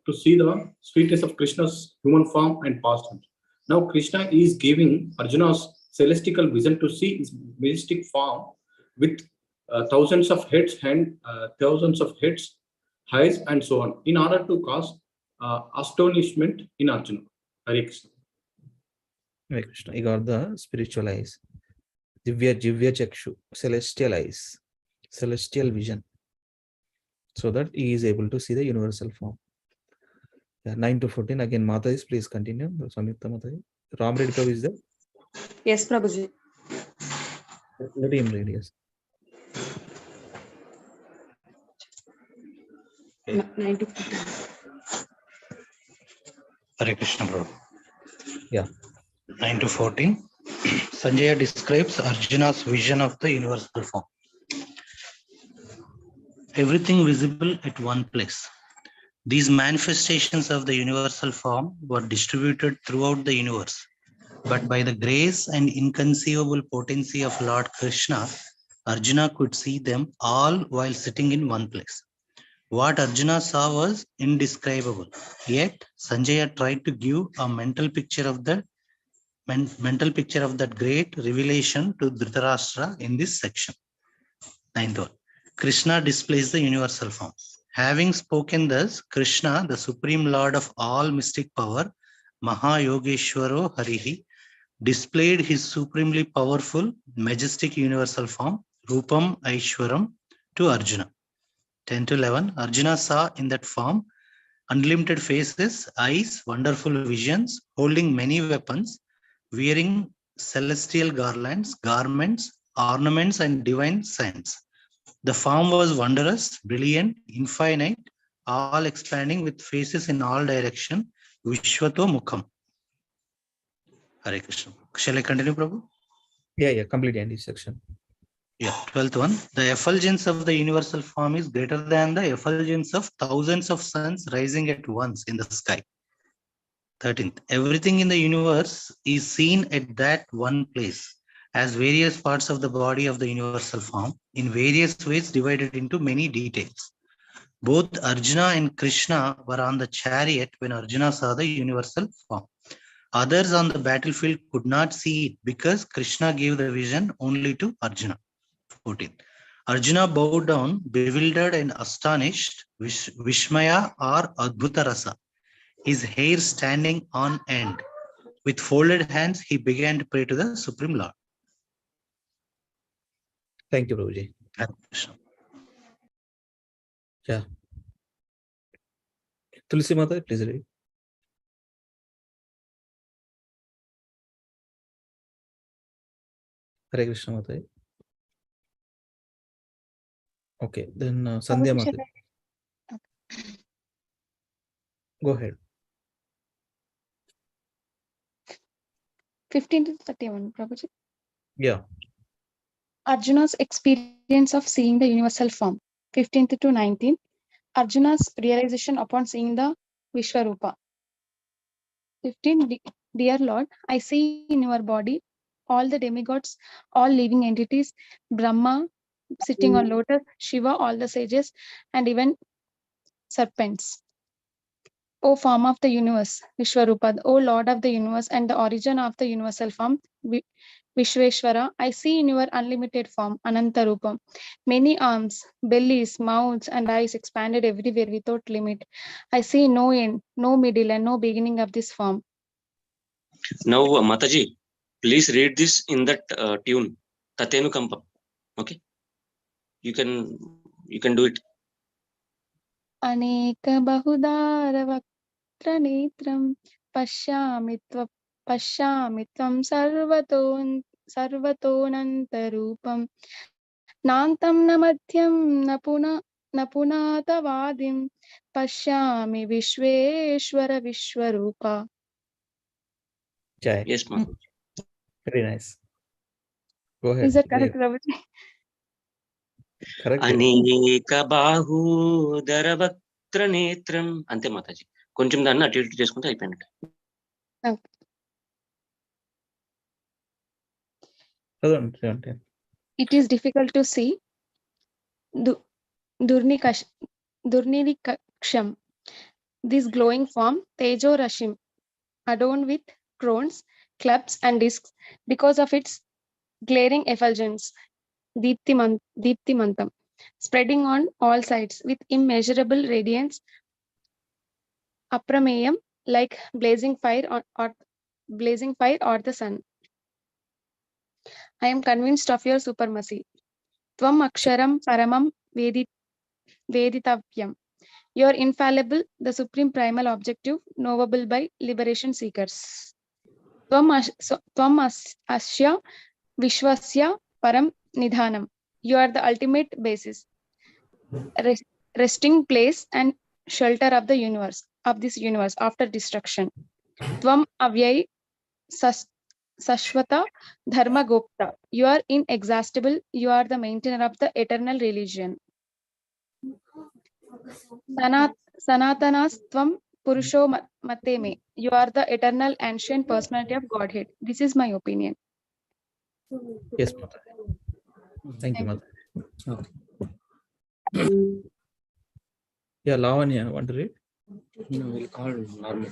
Speaker 6: to see the sweetness of Krishna's human form and pastime. Now Krishna is giving Arjuna's celestial vision to see his majestic form with thousands of heads, eyes, and so on, in order to cause astonishment in Arjuna. Hare Krishna.
Speaker 2: Hare Krishna. He got the spiritual eyes. Jivya Chakshu, celestial eyes, celestial vision, so that he is able to see the universal form. Yeah, 9 to 14. Again, Mataji, please continue. Samyukta Mataji. Ram Reddy Prabhu is there?
Speaker 3: Yes, Prabhuji.
Speaker 2: Let him read, yes.
Speaker 3: 9 to 14.
Speaker 7: Hare Krishna, bro.
Speaker 2: Yeah.
Speaker 7: 9 to 14. Sanjaya describes Arjuna's vision of the universal form. Everything visible at one place. These manifestations of the universal form were distributed throughout the universe. But by the grace and inconceivable potency of Lord Krishna, Arjuna could see them all while sitting in one place. What Arjuna saw was indescribable. Yet Sanjaya tried to give a mental picture of that great revelation to Dhritarashtra in this section. 9th one. Krishna displays the universal form. Having spoken thus, Krishna, the supreme lord of all mystic power, Mahayogeshwaro Harihi, displayed his supremely powerful, majestic universal form, Rupam Aishwaram, to Arjuna. 10 to 11. Arjuna saw in that form unlimited faces, eyes, wonderful visions, holding many weapons, wearing celestial garlands, garments, ornaments, and divine signs. The form was wondrous, brilliant, infinite, all expanding with faces in all directions. Vishwato Mukham. Hare Krishna. Shall I continue, Prabhu?
Speaker 2: Yeah, complete end this section.
Speaker 7: Yeah, 12th one. The effulgence of the universal form is greater than the effulgence of thousands of suns rising at once in the sky. 13th. Everything in the universe is seen at that one place as various parts of the body of the universal form in various ways divided into many details. Both Arjuna and Krishna were on the chariot when Arjuna saw the universal form. Others on the battlefield could not see it because Krishna gave the vision only to Arjuna. 14. Arjuna bowed down, bewildered and astonished, Vishmaya or Adbhuta Rasa, his hair standing on end. With folded hands, he began to pray to the Supreme Lord.
Speaker 2: Thank you, Prabhuji. Yeah. Tulsi Mata, please read. Hare Krishna Mata. Okay, then Sandhya Mata. Go ahead.
Speaker 1: 15 to 31, Prabhuji.
Speaker 2: Yeah.
Speaker 1: Arjuna's experience of seeing the universal form. 15th to 19. Arjuna's realization upon seeing the Vishwarupa. 15. Dear Lord, I see in your body all the demigods, all living entities, Brahma sitting on lotus, Shiva, all the sages, and even serpents. O form of the universe, Vishwarupa, O Lord of the universe and the origin of the universal form, Vishweshwara, I see in your unlimited form, Anantarupam, many arms, bellies, mouths, and eyes expanded everywhere without limit. I see no end, no middle, and no beginning of this form.
Speaker 5: Now, Mataji, please read this in that tune, Tatenu Kampam. Okay, you can do it.
Speaker 1: Aneka bahudara vaktra netram pashyami tvam sarvatonantarupam nantam na madhyam na punatavadim pashyami Vishweshwara Vishwarupa.
Speaker 2: Jai.
Speaker 5: Yes, ma'am.
Speaker 2: Very nice. Go ahead.
Speaker 1: Is that correct, Prabhuji?
Speaker 2: Correct.
Speaker 5: Aneka bahudara vaktra netram. Ante Mataji. కొంచెం దాన్ని అటు ఇటు చేసుకుంటే అయిపోయినట్టు.
Speaker 1: It is difficult to see. Durnikaksham. This glowing form, Tejo Rashim, adorned with crowns, clubs, and discs, because of its glaring effulgence, Deeptimantam, spreading on all sides with immeasurable radiance, Aprameyam, like blazing fire or the sun. I am convinced of your supremacy. Tvam Aksharam Paramam Veditavyam. You are infallible, the supreme primal objective, knowable by liberation seekers. Tvam Asya Vishwasya Param Nidhanam. You are the ultimate basis, resting place and shelter of the universe, of this universe after destruction. Tvam avyay Sashwata Dharma Gopta. You are inexhaustible. You are the maintainer of the eternal religion. Sanatanas Tvam Purusho Mateme. You are the eternal ancient personality of Godhead. This is my opinion.
Speaker 2: Yes, Mata. Thank you, Mata. Okay. Yeah, Lavanya, want to read?
Speaker 5: No, we'll call normal.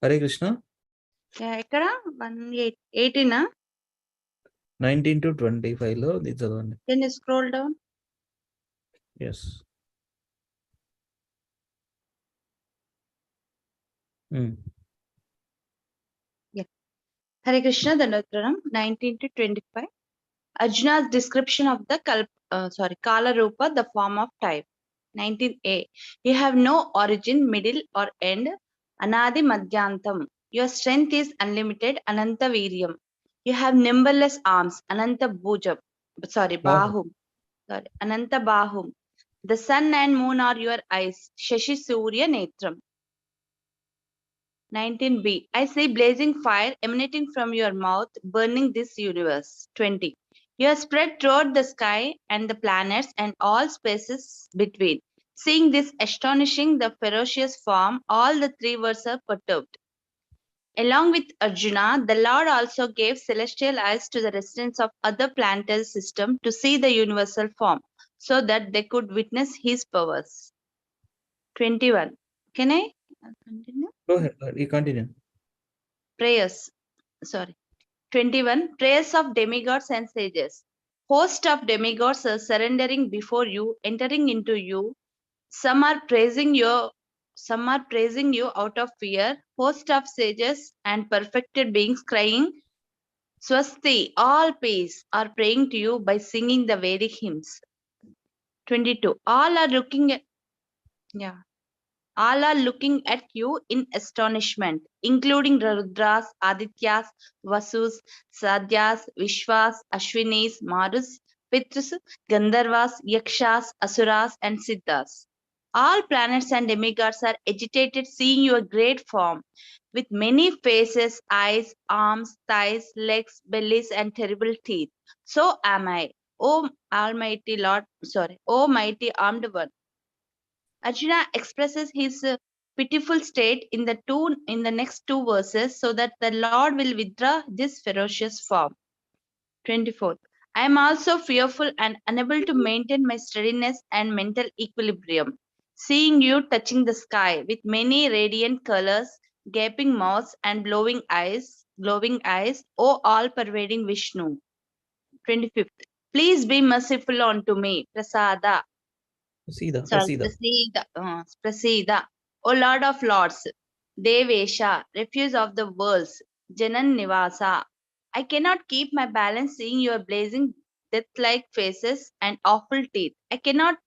Speaker 2: Hare Krishna.
Speaker 8: ఎక్కడ 18
Speaker 2: 19 to 25 లో ఇది చదవండి.
Speaker 8: Can you scroll down?
Speaker 2: Yes.
Speaker 8: Hare Krishna, Dandatranam, 19 to 25. Arjuna's description of the Kala Rupa, the form of type. 19a. You have no origin, middle, or end. Anadi Madhyantam. Your strength is unlimited. Ananta Viryam. You have numberless arms. Ananta Bhujam. Bahum. Ananta Bahum. The sun and moon are your eyes. Shashi Surya Netram. 19b. I see blazing fire emanating from your mouth, burning this universe. 20. You are spread throughout the sky and the planets and all spaces between. Seeing this astonishing, the ferocious form, all the three worlds are perturbed. Along with Arjuna, the Lord also gave celestial eyes to the residents of other planetary systems to see the universal form, so that they could witness his powers. 21. Can I continue?
Speaker 2: Go ahead. You continue.
Speaker 8: Prayers. 21. Prayers of demigods and sages. Host of demigods are surrendering before you, entering into you. Some are praising you out of fear. Host of sages and perfected beings crying, Swasti, all peace, are praying to you by singing the Vedic hymns. 22. All are looking at you in astonishment, including Rudras, Adityas, Vasus, Sadyas, Vishwas, Ashwinis, Marus, Pitrus, Gandharvas, Yakshas, Asuras, and Siddhas. All planets and demigods are agitated seeing your great form, with many faces, eyes, arms, thighs, legs, bellies, and terrible teeth. So am I, O Almighty Lord, O mighty armed one. Arjuna expresses his pitiful state in the next two verses so that the Lord will withdraw this ferocious form. 24. I am also fearful and unable to maintain my steadiness and mental equilibrium. Seeing you touching the sky with many radiant colors, gaping mouths, and glowing eyes, O all-pervading Vishnu. 25th. Please be merciful unto me, Prasada. Prasida, O Lord of Lords, Devesha, refuge of the worlds, Janan Nivasa. I cannot keep my balance seeing your blazing death-like faces and awful teeth. I cannot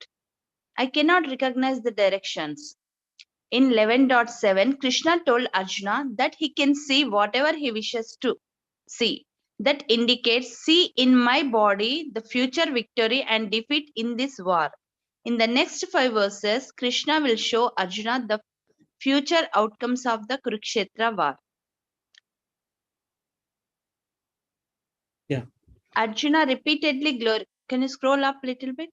Speaker 8: recognize the directions. In 11.7, Krishna told Arjuna that he can see whatever he wishes to see. That indicates, see in my body the future victory and defeat in this war. In the next 5 verses, Krishna will show Arjuna the future outcomes of the Kurukshetra war.
Speaker 2: Yeah.
Speaker 8: Arjuna repeatedly Can you scroll up a little bit?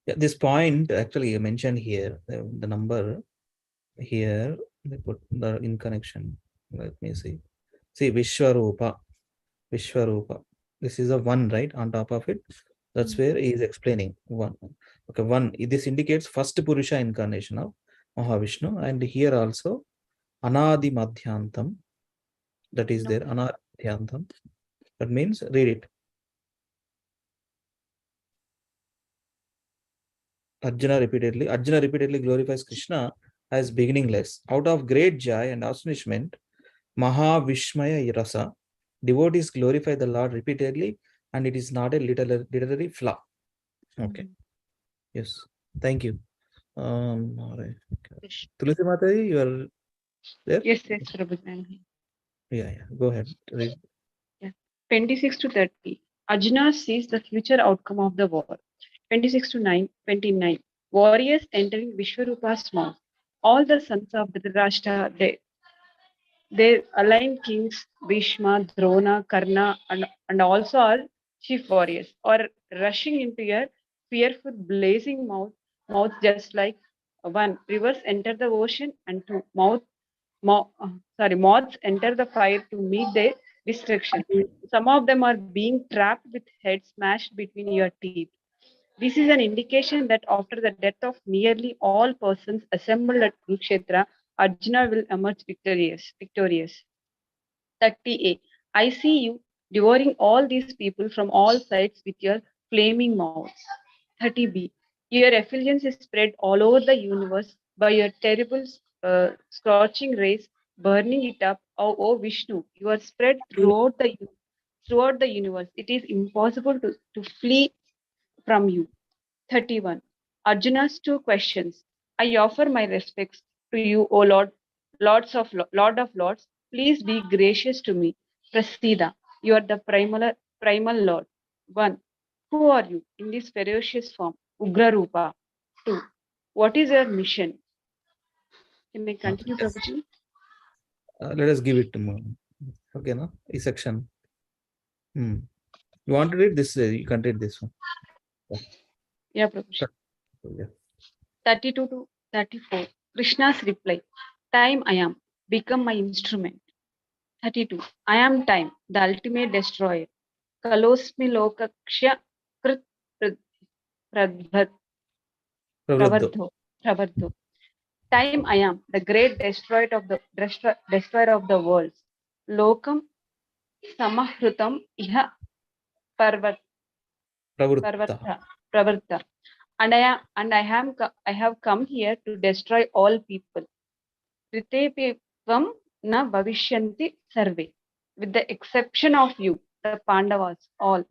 Speaker 2: Yeah, this point actually mentioned here, the number here, they put the in connection. Let me see. See, Vishwarupa. This is a 1, right? On top of it. That's where he is explaining 1. Okay, 1. This indicates first Purusha incarnation of Mahavishnu. And here also, Anadi Madhyantam. That is there. Anadi Madhyantam. That means, read it. Arjuna repeatedly glorifies Krishna as beginningless. Out of great joy and astonishment, Mahavishmaya Rasa, devotees glorify the Lord repeatedly, and it is not a literary flaw. Okay. Yes. Thank you. Tulsi Mataji, you are There?
Speaker 4: Yes, yes, Prabhuji.
Speaker 2: Yeah. Go ahead. Read.
Speaker 4: 26 to 30. Arjuna sees the future outcome of the war. 26 to 29. Warriors entering Vishwarupa's mouth. All the sons of Dhritarashtra, their aligned kings, Bhishma, Drona, Karna, and also all chief warriors, are rushing into a fearful blazing mouth just like one. Rivers enter the ocean, and two, moths enter the fire to meet their destruction. Some of them are being trapped with heads smashed between your teeth. This is an indication that after the death of nearly all persons assembled at Kurukshetra, Arjuna will emerge victorious. 30a. I see you devouring all these people from all sides with your flaming mouths. 30b. Your effulgence is spread all over the universe by your terrible scorching rays, burning it up. Oh Vishnu, you are spread throughout the universe. It is impossible to flee from you. 31. Arjuna's two questions. I offer my respects to you, O Lord, Lord of Lords. Please be gracious to me. Prasida, you are the primal Lord. 1. Who are you in this ferocious form? Ugra Rupa. 2. What is your mission? Can I continue,
Speaker 2: Yes.
Speaker 4: Prabhuji?
Speaker 2: Let us give it to more. Okay, no? A section. You want to read this? You can read this one.
Speaker 4: Yeah, Prabhuji.
Speaker 2: Yeah.
Speaker 4: 32 to 34. Krishna's reply. Time I am. Become my instrument. 32. I am time, the ultimate destroyer. Kalosmi lokaksha krit pravardho. Time I am, the great destroyer of the worlds. Lokam samahrutam iha pravarta. And I have come here to destroy all people. Ritepivam na bhavishyanti sarve. With the exception of you, the Pandavas, all.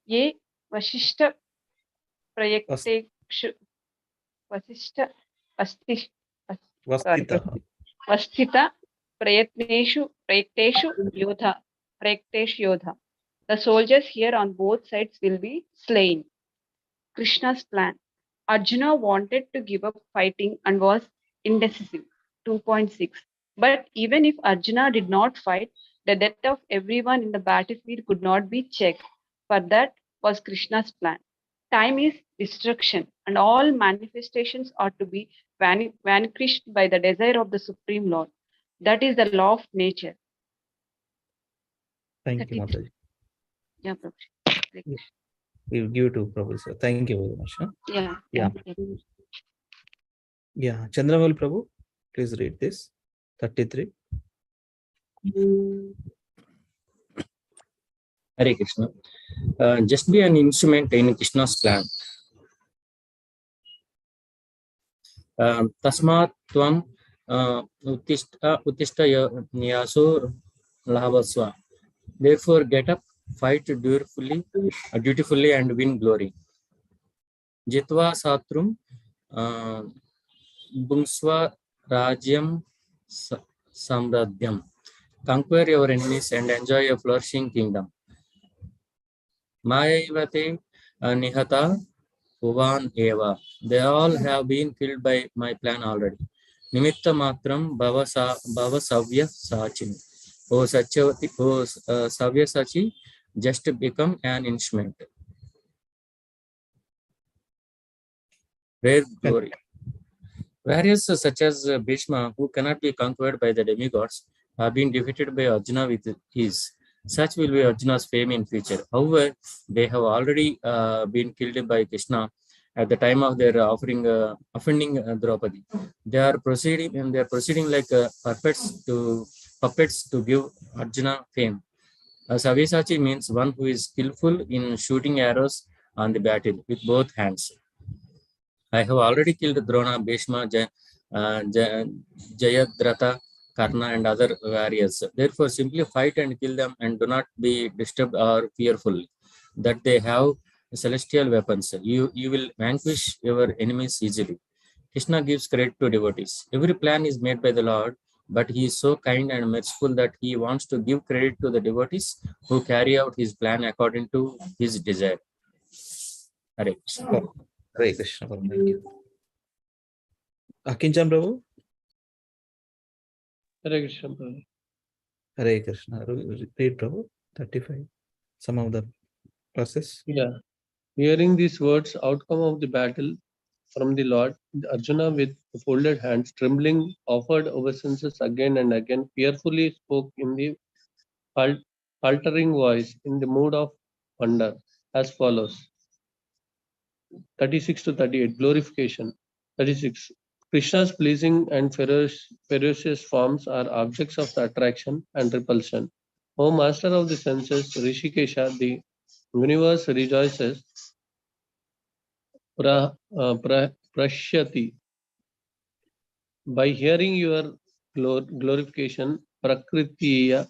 Speaker 4: Ye Vashishta Prayakteshu Vasthita Prayakteshu Yodha. The soldiers here on both sides will be slain. Krishna's plan. Arjuna wanted to give up fighting and was indecisive. 2.6. But even if Arjuna did not fight, the death of everyone in the battlefield could not be checked. For that was Krishna's plan. Time is destruction, and all manifestations are to be vanquished by the desire of the Supreme Lord. That is the law of nature.
Speaker 2: Thank you, Mataji.
Speaker 4: Yeah, Prabhu.
Speaker 2: We give it to Prabhu, sir. Thank you very much. Huh? Yeah. Chandramal Prabhu, please read this. 33.
Speaker 5: Hare Krishna. Just be an instrument in Krishna's plan. Tasmat tvam utishta yaso lahavasva. Therefore, get up, fight dutifully, and win glory. Jitva satrum bungsva rajyam samradhyam. Conquer your enemies and enjoy a flourishing kingdom. Mayavate nihata Uvan eva. They all have been killed by my plan already. Nimitta matram bhava savya sachin. O savya sachi, just become an instrument. Rare glory. Warriors such as Bhishma, who cannot be conquered by the demigods, have been defeated by Arjuna with ease. Such will be Arjuna's fame in future. However, they have already been killed by Krishna at the time of their offending Draupadi. They are proceeding like puppets to give Arjuna fame. Savyasachi means one who is skillful in shooting arrows on the battle with both hands. I have already killed Drona, Bhishma, Jayadratha, Karna, and other warriors. Therefore, simply fight and kill them, and do not be disturbed or fearful that they have celestial weapons. You will vanquish your enemies easily. Krishna gives credit to devotees. Every plan is made by the Lord
Speaker 9: but he is so kind and merciful that he wants to give credit to the devotees who carry out his plan according to his desire. Hare Krishna.
Speaker 2: Hare Krishna. Thank you. Akinchan Prabhu.
Speaker 10: Hare Krishna, Prabhu.
Speaker 2: Hare Krishna. Read Prabhu 35. Some of the verses.
Speaker 10: Yeah. Hearing these words, outcome of the battle from the Lord, Arjuna with folded hands, trembling, offered obeisances again and again, fearfully spoke in the faltering voice, in the mood of wonder, as follows. 36 to 38, glorification. 36. Krishna's pleasing and ferocious forms are objects of the attraction and repulsion. O master of the senses, Rishikesha, the universe rejoices. Prashyati. By hearing your glorification, Prakritiya,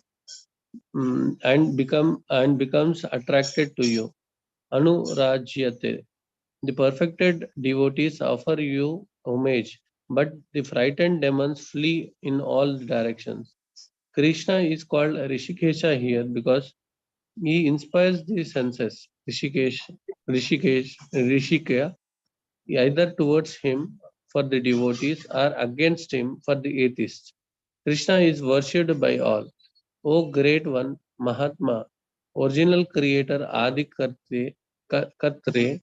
Speaker 10: and becomes attracted to you. Anurajyate. The perfected devotees offer you homage, but the frightened demons flee in all directions. Krishna is called Rishikesha here because he inspires the senses. Rishikeya, either towards him for the devotees or against him for the atheists. Krishna is worshipped by all. O great one, Mahatma, original creator Adi Katre,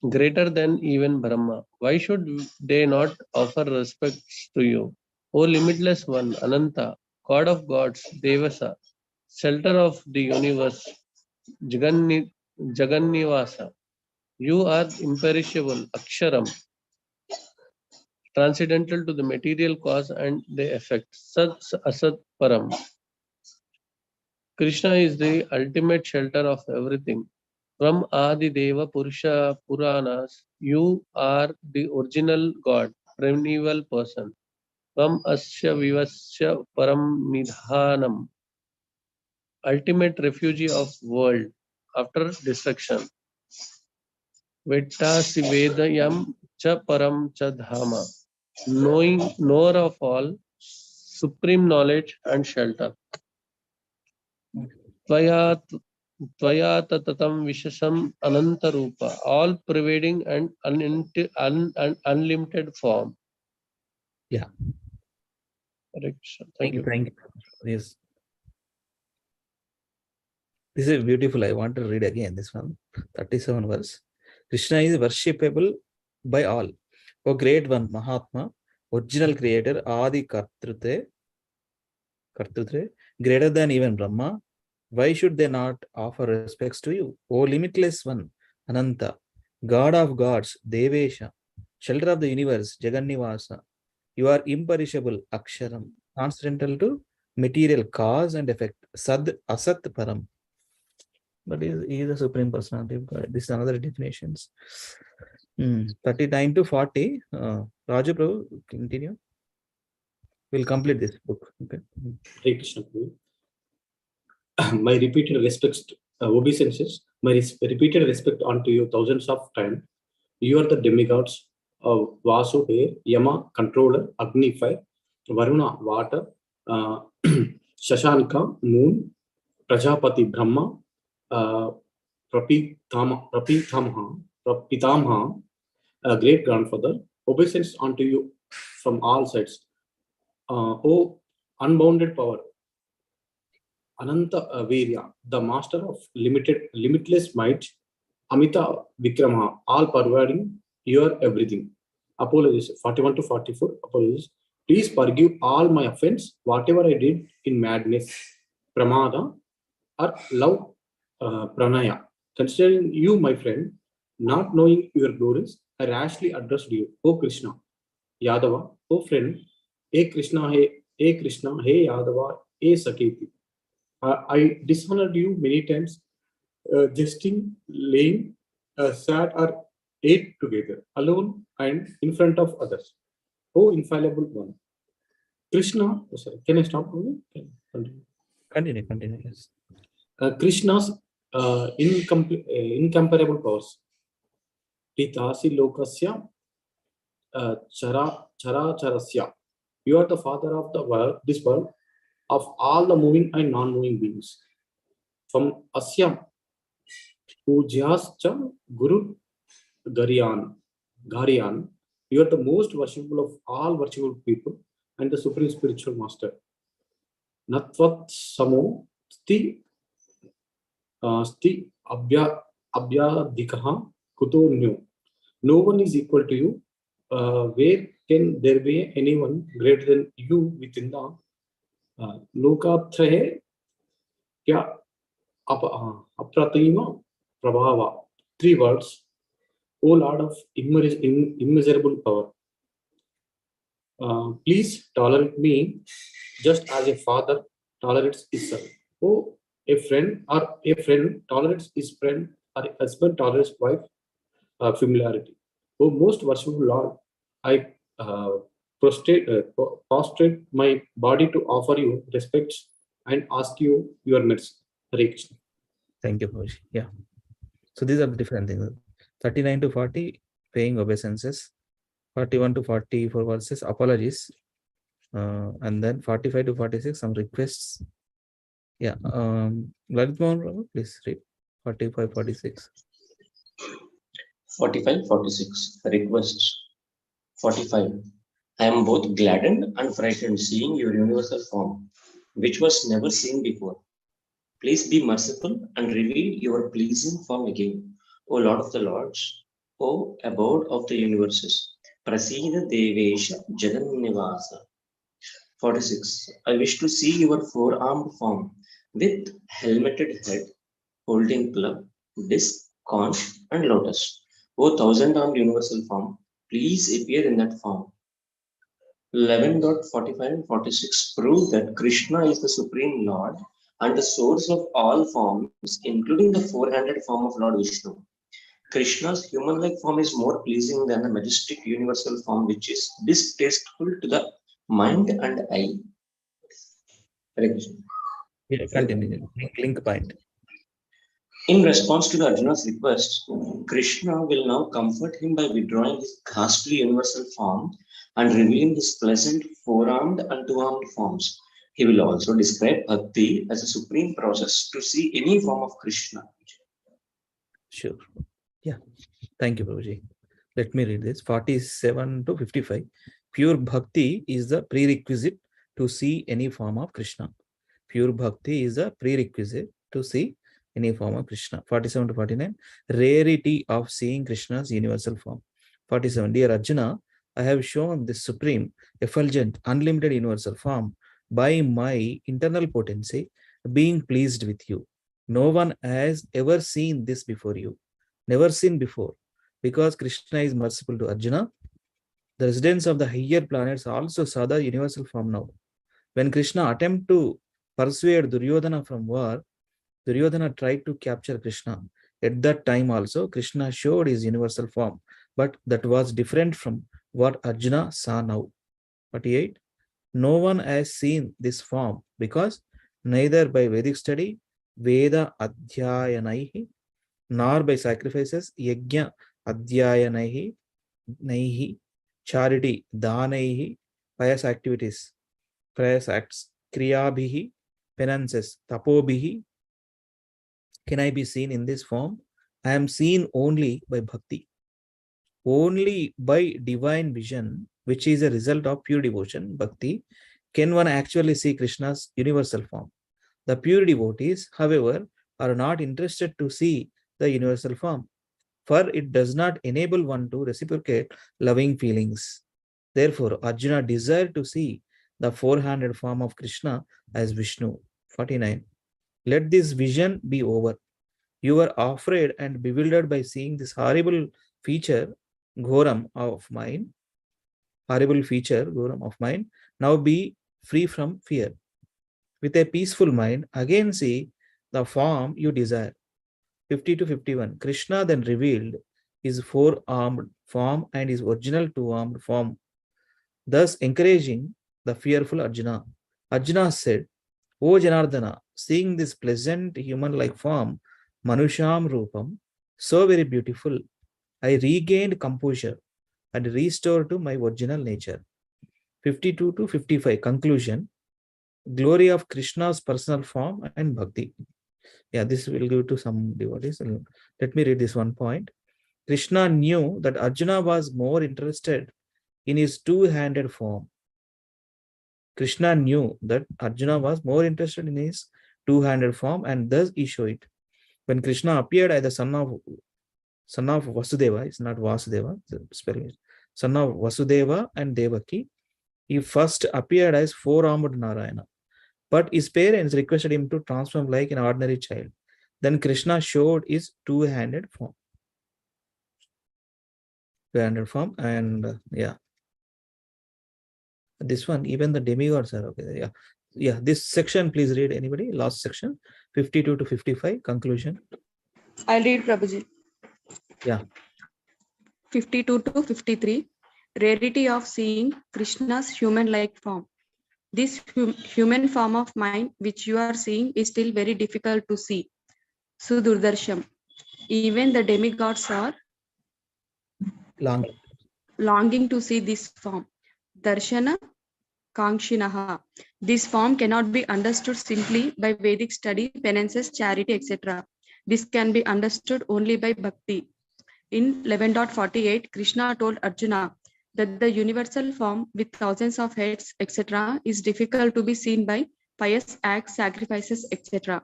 Speaker 10: greater than even Brahma. Why should they not offer respects to you? O limitless one, Ananta, God of gods, Devasa, shelter of the universe, Jagannivasa. You are imperishable, Aksharam, transcendental to the material cause and the effect. Sat Asat Param. Krishna is the ultimate shelter of everything. From Adi Deva Purusha Puranas, you are the original God, primeval person. From Asya Vivasya Param Nidhanam, ultimate refugee of world after destruction. Vettasi Vedayam Cha Param Cha Dhama, knower of all, supreme knowledge and shelter. Tvaya Tatatam Vishasam Anantarupa, all pervading and unlimited form.
Speaker 2: Yeah.
Speaker 10: Thank you.
Speaker 2: Thank you. Yes. This is beautiful. I want to read again this one. 37 verse. Krishna is worshipable by all. O great one, Mahatma, original creator, Adi Kartrute, greater than even Brahma. Why should they not offer respects to you? O limitless one, Ananta, God of gods, Devesha, shelter of the universe, Jagannivasa. You are imperishable, Aksharam, transcendental to material cause and effect, Sad Asat Param. But he is the supreme personality of God. This is another definitions. 39 to 40. Raju Prabhu, continue. We'll complete this book. Okay.
Speaker 6: Hare Krishna. My repeated respects, obeisances, my repeated respect unto you thousands of times. You are the demigods of Vasu, air, Yama, controller, Agni, fire, Varuna, water, Shashanka, moon, Prajapati, Brahma, Prapitamha, great grandfather, obeisance unto you from all sides. O unbounded power, Ananta Virya, the master of limitless might, Amita Vikrama, all pervading, you are everything. Apologies, 41 to 44, apologies. Please forgive all my offense, whatever I did in madness, pramada, or love pranaya. Considering you, my friend, not knowing your glories, I rashly addressed you, O Krishna, Yadava, O friend, E Krishna, hey Yadava, E Saketi. I dishonored you many times, jesting, laying, sat or ate together, alone and in front of others. O infallible one. Krishna, sorry, can I stop?
Speaker 2: Continue. Yes.
Speaker 6: Krishna's incomparable powers. A.Slokas Charasya. You are the father of the world, this world, of all the moving and non-moving beings. From Asyam, Pujascham Guru Gariyan, you are the most worshipful of all worshipful people and the supreme spiritual master. Natvat Samo Sti Abhyadikaha Kuto Nyu. No one is equal to you. Where can there be anyone greater than you within the Lokatrahe Kya Apratima Prabhava? 3 words. O Lord of immeasurable power, please tolerate me just as a father tolerates his son. Oh, a friend tolerates his friend, or a husband tolerates wife familiarity. Oh, most worshipful Lord, I prostrate my body to offer you respects and ask you your mercy. Hare Krishna.
Speaker 2: Thank you, Prabhuji. Yeah. So these are the different things. 39 to 40, paying obeisances. 41 to 44 verses, apologies. And then 45 to 46, some requests. Yeah. Lalit Mohan Prabhu, please read 45, 46.
Speaker 5: 45, 46. Requests. 45. I am both gladdened and frightened seeing your universal form, which was never seen before. Please be merciful and reveal your pleasing form again, O Lord of the Lords, O abode of the universes. Prasida Devesha Jagannivasa. 46. I wish to see your four-armed form with helmeted head, holding club, disc, conch, and lotus. O thousand-armed universal form, please appear in that form. 11.45 and 46 prove that Krishna is the Supreme Lord and the source of all forms, including the four-handed form of Lord Vishnu. Krishna's human-like form is more pleasing than the majestic universal form, which is distasteful to the mind and eye.
Speaker 2: Yeah, continue. Link point.
Speaker 5: In response to the Arjuna's request, Krishna will now comfort him by withdrawing his ghastly universal form and revealing his pleasant four-armed and two-armed forms. He will also describe bhakti as a supreme process to see any form of Krishna.
Speaker 2: Sure. Yeah. Thank you, Prabhuji. Let me read this. 47 to 55. Pure bhakti is the prerequisite to see any form of Krishna. Pure bhakti is a prerequisite to see any form of Krishna. 47 to 49. Rarity of seeing Krishna's universal form. 47. Dear Arjuna, I have shown this supreme, effulgent, unlimited universal form by my internal potency, being pleased with you. No one has ever seen this before you. Never seen before. Because Krishna is merciful to Arjuna, the residents of the higher planets also saw the universal form now. When Krishna attempted to persuade Duryodhana from war, Duryodhana tried to capture Krishna. At that time also, Krishna showed his universal form, but that was different from what Arjuna saw now. 48. No one has seen this form because neither by Vedic study, Veda Adhyayanaihi, nor by sacrifices, Yajna Adhyayanaihi, Naihi, charity, Dhanaihi, pious activities, pious acts, Kriyabhihi, penances, Tapobhihi, can I be seen in this form? I am seen only by bhakti. Only by divine vision, which is a result of pure devotion, bhakti, can one actually see Krishna's universal form. The pure devotees, however, are not interested to see the universal form, for it does not enable one to reciprocate loving feelings. Therefore, Arjuna desired to see the four-handed form of Krishna as Vishnu. 49. Let this vision be over. You are afraid and bewildered by seeing this horrible feature, Ghoram of mine. Horrible feature, Ghoram of mine. Now be free from fear. With a peaceful mind, again see the form you desire. 50 to 51. Krishna then revealed his four-armed form and his original two-armed form, thus encouraging the fearful Arjuna. Arjuna said, O Janardana, seeing this pleasant human-like form, Manusham Rupam, so very beautiful, I regained composure and restored to my original nature. 52 to 55, conclusion. Glory of Krishna's personal form and bhakti. Yeah, this will give to some devotees. Let me read this one point. Krishna knew that Arjuna was more interested in his two-handed form. Krishna knew that Arjuna was more interested in his two-handed form, and thus he showed it. When Krishna appeared as the son of Vasudeva, it's not Vasudeva, spelling, son of Vasudeva and Devaki, he first appeared as four-armed Narayana. But his parents requested him to transform like an ordinary child. Then Krishna showed his two-handed form. And yeah. This one, even the demigods are okay. Yeah. This section, please read. Anybody? Last section, 52 to 55, conclusion.
Speaker 3: I'll read, Prabhuji.
Speaker 2: Yeah.
Speaker 3: 52 to 53. Rarity of seeing Krishna's human-like form. This human form of mine, which you are seeing, is still very difficult to see. Sudurdarsham. Even the demigods are longing to see this form. Darshana Kangshinaha. This form cannot be understood simply by Vedic study, penances, charity, etc. This can be understood only by bhakti. In 11.48, Krishna told Arjuna that the universal form with thousands of heads, etc., is difficult to be seen by pious acts, sacrifices, etc.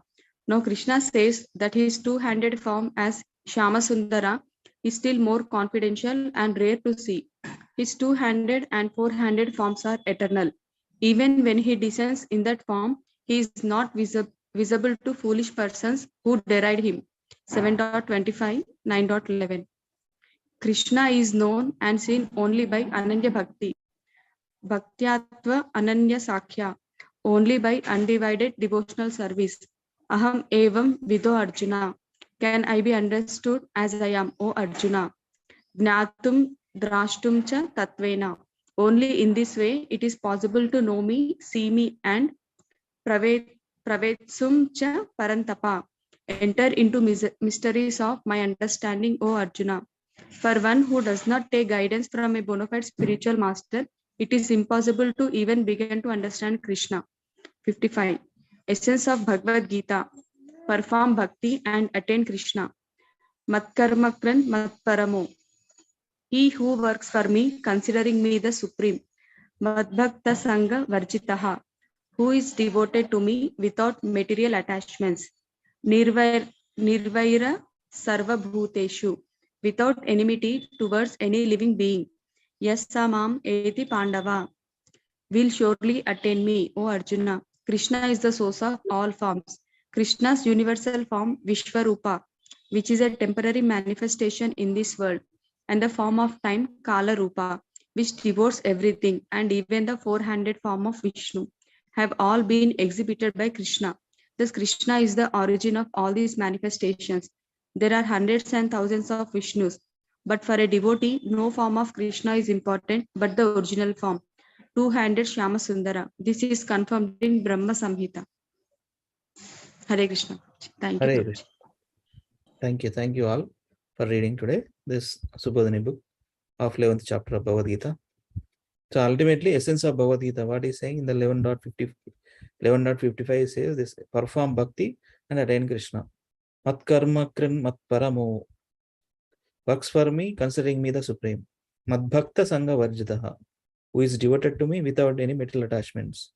Speaker 3: Now Krishna says that his two-handed form as Shyamasundara is still more confidential and rare to see. His two-handed and four-handed forms are eternal. Even when he descends in that form, he is not visible to foolish persons who deride him. 7.25, 9.11. Krishna is known and seen only by Ananya Bhakti. Bhaktyatva Ananya Sakhya, only by undivided devotional service. Aham evam vido Arjuna. Can I be understood as I am, O Arjuna? Jnatum drashtum cha tatvena. Only in this way it is possible to know me, see me, and pravetsum cha parantapa. Enter into mysteries of my understanding, O Arjuna. For one who does not take guidance from a bona fide spiritual master, it is impossible to even begin to understand Krishna. 55. Essence of Bhagavad Gita. Perform bhakti and attain Krishna. Matkarmakran matparamo. He who works for me, considering me the supreme. Madbhakta Sangha Varjitaha, who is devoted to me without material attachments. Nirvaira Sarva Bhuteshu, without enmity towards any living being. Yasamam Eti Pandava, will surely attain me, O Arjuna. Krishna is the source of all forms. Krishna's universal form, Vishvarupa, which is a temporary manifestation in this world, and the form of time, Kala Rupa, which devotes everything, and even the four-handed form of Vishnu, have all been exhibited by Krishna. Thus, Krishna is the origin of all these manifestations. There are hundreds and thousands of Vishnus, but for a devotee, no form of Krishna is important but the original form, two-handed Shyama Sundara. This is confirmed in Brahma Samhita. Hare Krishna. Thank you.
Speaker 2: Hare Krishna. Thank you all for reading today this Subodhini book of 11th chapter of Bhagavad Gita. So ultimately, essence of Bhagavad Gita, what is saying in the 11.55 says this: perform bhakti and attain Krishna. Mat karma krin mat paramo, works for me, considering me the supreme. Madbhakta Sangha Varjitaha, who is devoted to me without any material attachments.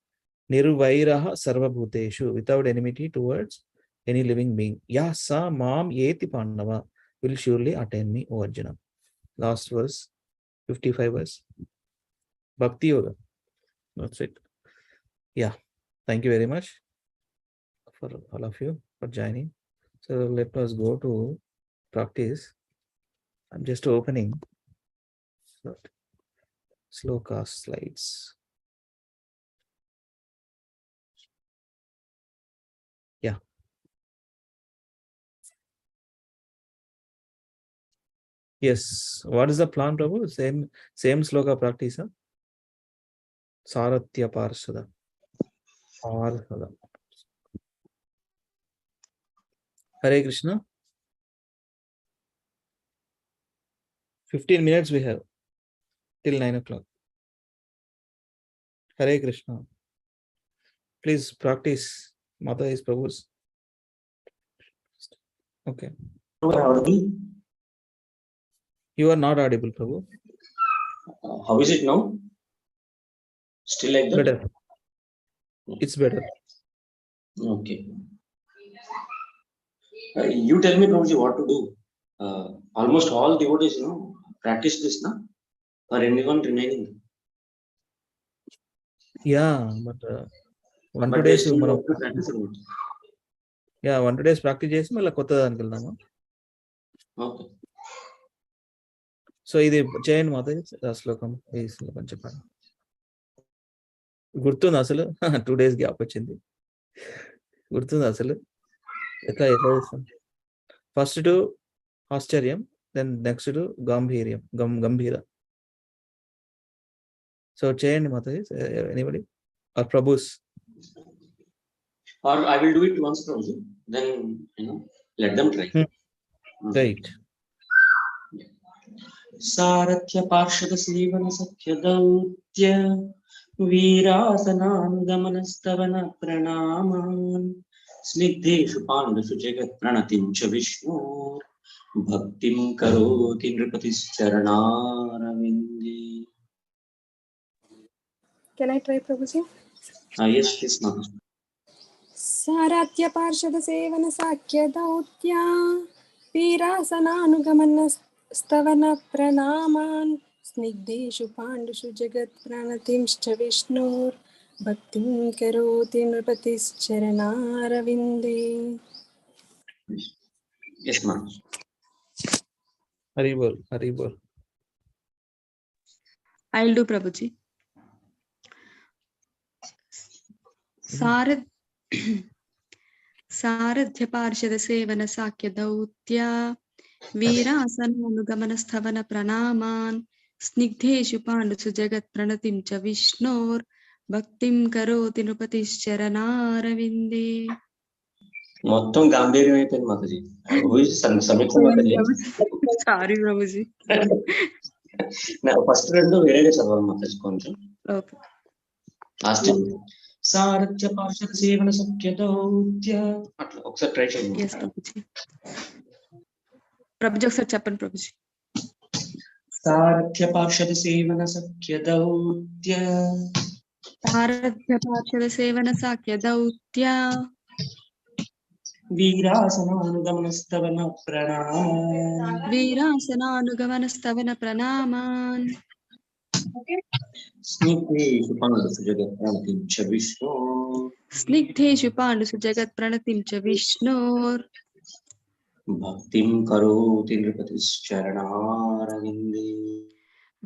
Speaker 2: Nirvairaha Sarva Bhuteshu, without enmity towards any living being. Yasa Mam Yeti Pandava, will surely attain me, O Arjuna. Last verse, 55 verse. Bhakti Yoga. That's it. Yeah. Thank you very much for all of you for joining. So let us go to practice. I'm just opening A.Slokas slides. Yeah. Yes. What is the plan, Prabhu? Same sloka practice. Huh? Saratya Parsada. Hare Krishna. 15 minutes we have till 9 o'clock. Hare Krishna. Please practice. Mata is Prabhu's. Okay. You are not audible, Prabhu.
Speaker 5: How is it now? Still like that?
Speaker 2: Better. It's better.
Speaker 5: Okay. You tell me, Prabhuji, what to do. Almost all devotees, practice this, na? Or anyone remaining?
Speaker 2: Yeah, but 1-2
Speaker 5: But
Speaker 2: days
Speaker 5: they still
Speaker 2: మనం
Speaker 5: want to practice or not?
Speaker 2: Yeah 1-2 days practice చేసి మళ్ళీ కొత్త దానికి వెళ్దాము.
Speaker 5: Okay.
Speaker 2: So ఇది చేయండి మాత శ్లోకం, ఈ శ్లోకం చెప్పండి. గుర్తుంది అసలు 2 days గ్యాప్ వచ్చింది, గుర్తుంది అసలు ఎట్లా చేస్తాం? ఫస్ట్ టు ఆశ్చర్యం, దెన్ నెక్స్ట్ టు గాంభీర్యం, గంభీర. సో చేయండి మాత, ఎనీబడి ఆర్ ప్రభుస్?
Speaker 5: Or I will do it once, Prabhuji. Then, let them try.
Speaker 2: Right.
Speaker 5: Saratya Parshada Sivana Sakya Dautya Virasananugamanastavana Pranaman Snigdeshu Pandashu Jagat Pranatim Cha Vishnu Bhaktim Karoti Nripatis Charanaravindi.
Speaker 11: Can I try, Prabhuji?
Speaker 5: Yes, please, Mata.
Speaker 11: Saratya Parshada Sevana Sakya Dautya Virasananugamana Stavana Pranaman Snigdeshu Pandushu Jagat Pranatimscha Vishnur Bhaktim Karoti Nripatis Charanaravinde.
Speaker 5: Yes, ma'am.
Speaker 2: Haribol, Haribol.
Speaker 12: I'll do, Prabhuji. Saradhya Parshada Sevana Sakya Dautya Virasananugamana Stavana Pranaman Snigdeshu Pandushu Jagat Pranatim Cha Vishnur Bhaktim Karoti Nripatis Charanaravinde.
Speaker 5: మొత్తం గాంభీర్యం అయిపోయింది మాతాజీ. సమీక్ష Mataji.
Speaker 12: Sorry Prabhuji,
Speaker 5: first రెండు వేరేగా చదవాలి మాతాజీ కొంచెం. Last సారథ్య పార్షద సేవన సఖ్య దౌత్య అట్లా ఒకసారి ట్రై చేయండి.
Speaker 12: ప్రభుజీ ఒకసారి చెప్పండి ప్రభుజీ.
Speaker 5: సారథ్య పార్షద సేవన సఖ్య దౌత్య
Speaker 12: సారథ్య పార్షద సేవన సఖ్య దౌత్య
Speaker 5: వీరాసనానుగమనస్తవన ప్రణామాన్
Speaker 12: వీరాసనానుగమనస్తవన ప్రణామాన్
Speaker 5: స్నిగ్ధేషు పాండుసు జగత్ ప్రణతిం చ విష్ణు
Speaker 12: స్నిగ్ధేషు పాండుసు జగత్ ప్రణతిం చ విష్ణోర్
Speaker 5: భక్తిం కరోతి నృపతిశ్చరణారవిందే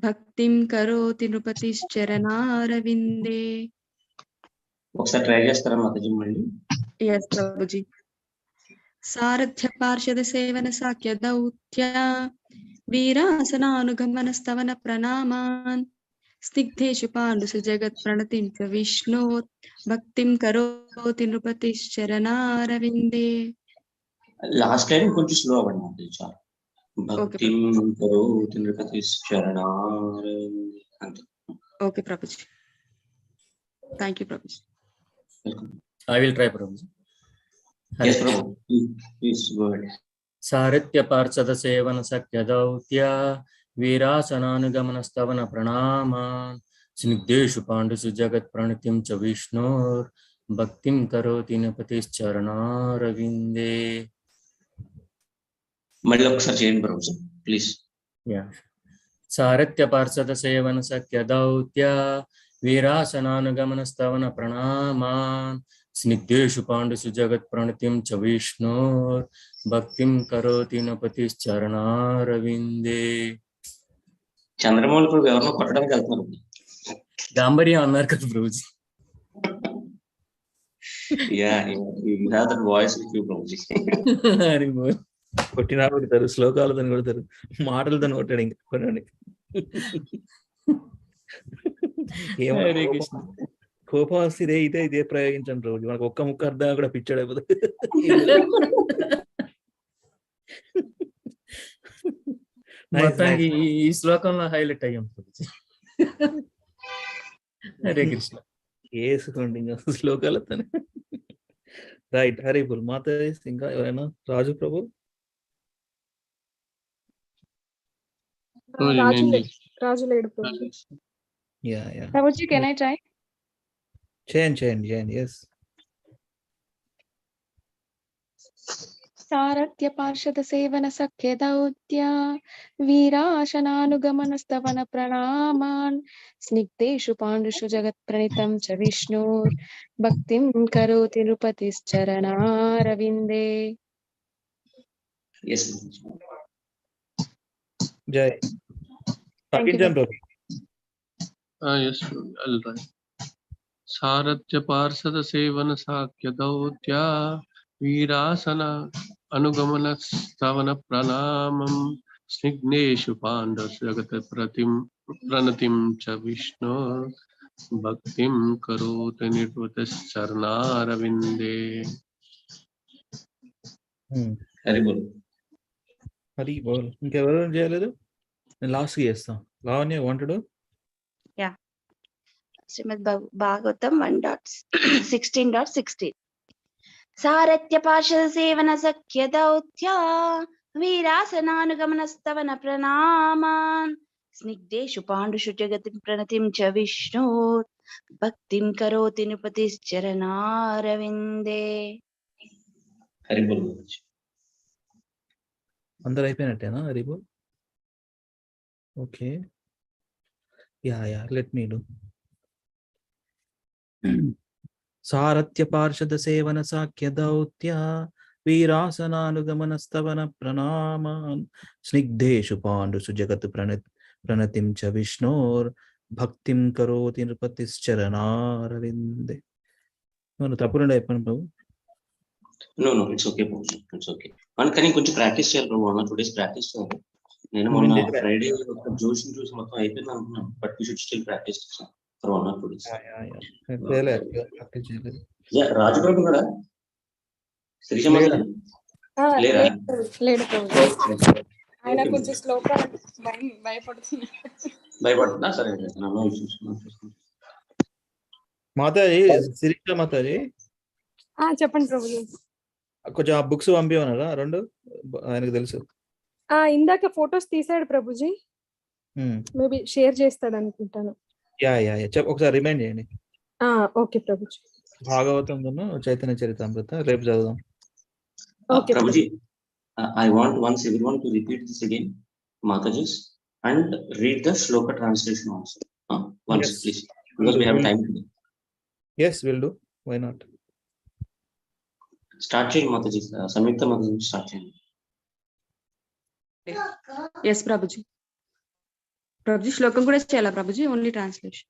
Speaker 12: భక్తిం కరోతి నృపతిశ్చరణారవిందే.
Speaker 5: ఒకసారి ట్రై చేస్తారా మాతాజీ మళ్ళీ?
Speaker 12: ఎస్ ప్రభుజీ. సారథ్య పార్షద సేవన సాఖ్య దౌత్య వీరాసనానుగమన స్తవన ప్రణామాన్ స్నిగ్ధేషు పాండుసు జగత్ ప్రణతిం చ విష్ణోర్ భక్తిం కరోతి నృపతిశ్చరణారవిందే.
Speaker 5: లాస్ట్ టైం కొంచెం స్లో అవ్వండి మాతాజీ చాలు. భక్తిం కరోతి నృపతిశ్చరణారవిందే అంతే.
Speaker 12: Okay Prabhuji, thank you Prabhuji.
Speaker 9: I will try, Prabhuji.
Speaker 5: Yes, Prabhu. Please go ahead.
Speaker 9: సారథ్య పార్షద సేవన సఖ్య దౌత్య వీరాసనానుగమన స్తవన ప్రణామాన్ స్నిగ్ధేషు పాండుసు జగత్ ప్రణతిం చ విష్ణోర్ భక్తిం కరోతి నృపతిశ్చరణారవిందే.
Speaker 5: మళ్ళీ ఒకసారి చేయండి ప్రభుజీ ప్లీజ్.
Speaker 9: సారథ్య పార్షద సేవన సఖ్య దౌత్య వీరాసనానుగమన స్తవన ప్రణామాన్ స్నిగ్ధేషు పాండుసు జగత్ ప్రణతిం చ విష్ణోర్ భక్తిం కరోతి నృపతిశ్చరణారవిందే.
Speaker 5: చంద్రమౌళి ప్రభు ఎవరినో కొట్టడానికి వెళ్తున్నారు.
Speaker 9: గాంభీర్యం అన్నారు కదా ప్రభుజీ.
Speaker 2: కొట్టినా కొడతారు, శ్లోకాలతో కొడతారు, మాటలతో కొట్టాడు. ఇంకా కొనండి. కోపం వస్తే ఇదే ప్రయోగించండి రోజు. మనకు ఒక్క ముక్క అర్థం కూడా పిచ్చాడు అయిపోతుంది.
Speaker 9: ఈ శ్లోకంలో హైలైట్ అయ్యాం. Hare Krishna.
Speaker 2: వేసుకోండి ఇంకా శ్లోకాలతో. రైట్, హరి బోల్. మాతాజీ ఇంకా ఎవరైనా? రాజు ప్రభు.
Speaker 11: రాజు లేడు ప్రభు.
Speaker 2: Yeah yeah,
Speaker 1: Prabhuji, can I try?
Speaker 2: చేయండి. ఎస్.
Speaker 1: సారథ్య పార్షద సేవన సఖ్య దౌత్య వీరాశనానుగమనస్తవన ప్రణామాన్ స్నిగ్ధేషు పాండుషు జగత్ ప్రణితం చ విష్ణుర్ భక్తిం కరోతి నృపతిశ్చరణారవిందే.
Speaker 5: Yes.
Speaker 2: జై.
Speaker 1: Thank you,
Speaker 2: తగ్గించాం Prabhu.
Speaker 10: Yes, I'll try. సారథ్య పార్షద సేవన సాఖ్య దౌత్య వీరాసన అనుగమన స్తవన ప్రణామం స్నిగ్ధేషు పాండవ జగత ప్రణతిం చ విష్ణు భక్తిం కరోతి నిర్వతశ్చరణారవిందే.
Speaker 5: హరి బోల్.
Speaker 2: హరి బోల్. ఇంకెవరు చేయలేదు? నేను లాస్ట్ చేస్తాను. లావణ్య వాంటెడ్.
Speaker 8: శ్రీమద్ భాగవతం 1.16.16. సారథ్య పార్షద సేవన సఖ్య దౌత్య వీరాసనానుగమనస్తవన ప్రణామాన్ స్నిగ్ధేషు పాండుషు జగతి ప్రణతిం చ విష్ణు భక్తిం కరోతి నృపతిశ్చరణారవిందే.
Speaker 5: హరి బోల్.
Speaker 2: అందరు అయిపోయినట్టేనా? హరి బోల్. Okay. Yeah let me do. సారథ్య పార్షద సేవన సాఖ్య దౌత్య వీరాసనానుగమనస్తవన ప్రణామాన్ స్నిగ్ధేషు పాండుషు జగత్ ప్రణతిం చ విష్ణోర్ భక్తిం కరోతి నృపతిశ్చరణారవిందే. మనం తప్పులుండే చెప్పండి ప్రభు.
Speaker 5: నో ఇట్స్ ఓకే బాబు, ఇట్స్ ఓకే. కానీ కొంచెం ప్రాక్టీస్ చేయాలి ప్రభు. 1 or 2 days ప్రాక్టీస్ చేయాలి. నేను మొన్న ఫ్రైడే ఒక జోష్ చూసి మొత్తం అయిపోయింది అనుకున్నాను, but we should still practice for 1 or 2 days. రాజు ప్రభు కూడా
Speaker 11: లేడు ప్రభు. ఆయన కొంచెం స్లోగా
Speaker 5: భయపడుతుందా? సరే
Speaker 2: మాతాజీ, శిరీష మాతాజీ
Speaker 11: చెప్పండి ప్రభు.
Speaker 2: కొంచెం ఆ బుక్స్ పంపివన్నారా 2? ఆయనకు తెలుసు.
Speaker 11: ఇందాక ఫొటోస్ తీసాడు ప్రభుజీ, మేబీ షేర్ చేస్తాడు అనుకుంటాను.
Speaker 2: ఒకసారి రిమైండ్ చేయండి.
Speaker 11: ఓకే ప్రభుజీ.
Speaker 2: భాగవతం చైతన్య చరితామృత రేపు చదువుదాం.
Speaker 5: Prabhuji, I want once everyone to repeat this again, Mataji, and read the Shloka translation also. Once, yes, please, because we have time today.
Speaker 2: Yes, we'll do. Why not?
Speaker 5: Start చేయండి Mataji. Samyukta Mataji, start చేయండి.
Speaker 12: Yes, Prabhuji. Prabhuji, శ్లోకం కూడా చేయాలా Prabhuji? Only translation?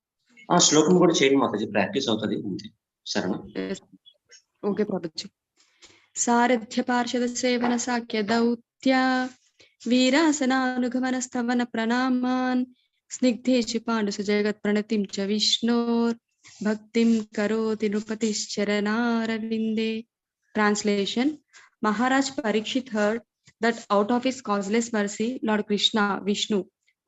Speaker 5: శ్లోకం కూడా చేయండి Mataji, practice అవుతుంది. సరేనా?
Speaker 12: ఓకే ప్రభుజీ. సారథ్య పార్షద సేవన సాఖ్య దౌత్య వీరాసనానుగమన స్తవన ప్రణామాన్ స్నిగ్ధేషు పాండుసు జగత్ ప్రణతిం చ విష్ణోర్ భక్తిం కరోతి నృపతిశ్చరణారవిందే. Translation. Maharaj Parikshit heard that out of his causeless mercy, Lord Krishna, Vishnu,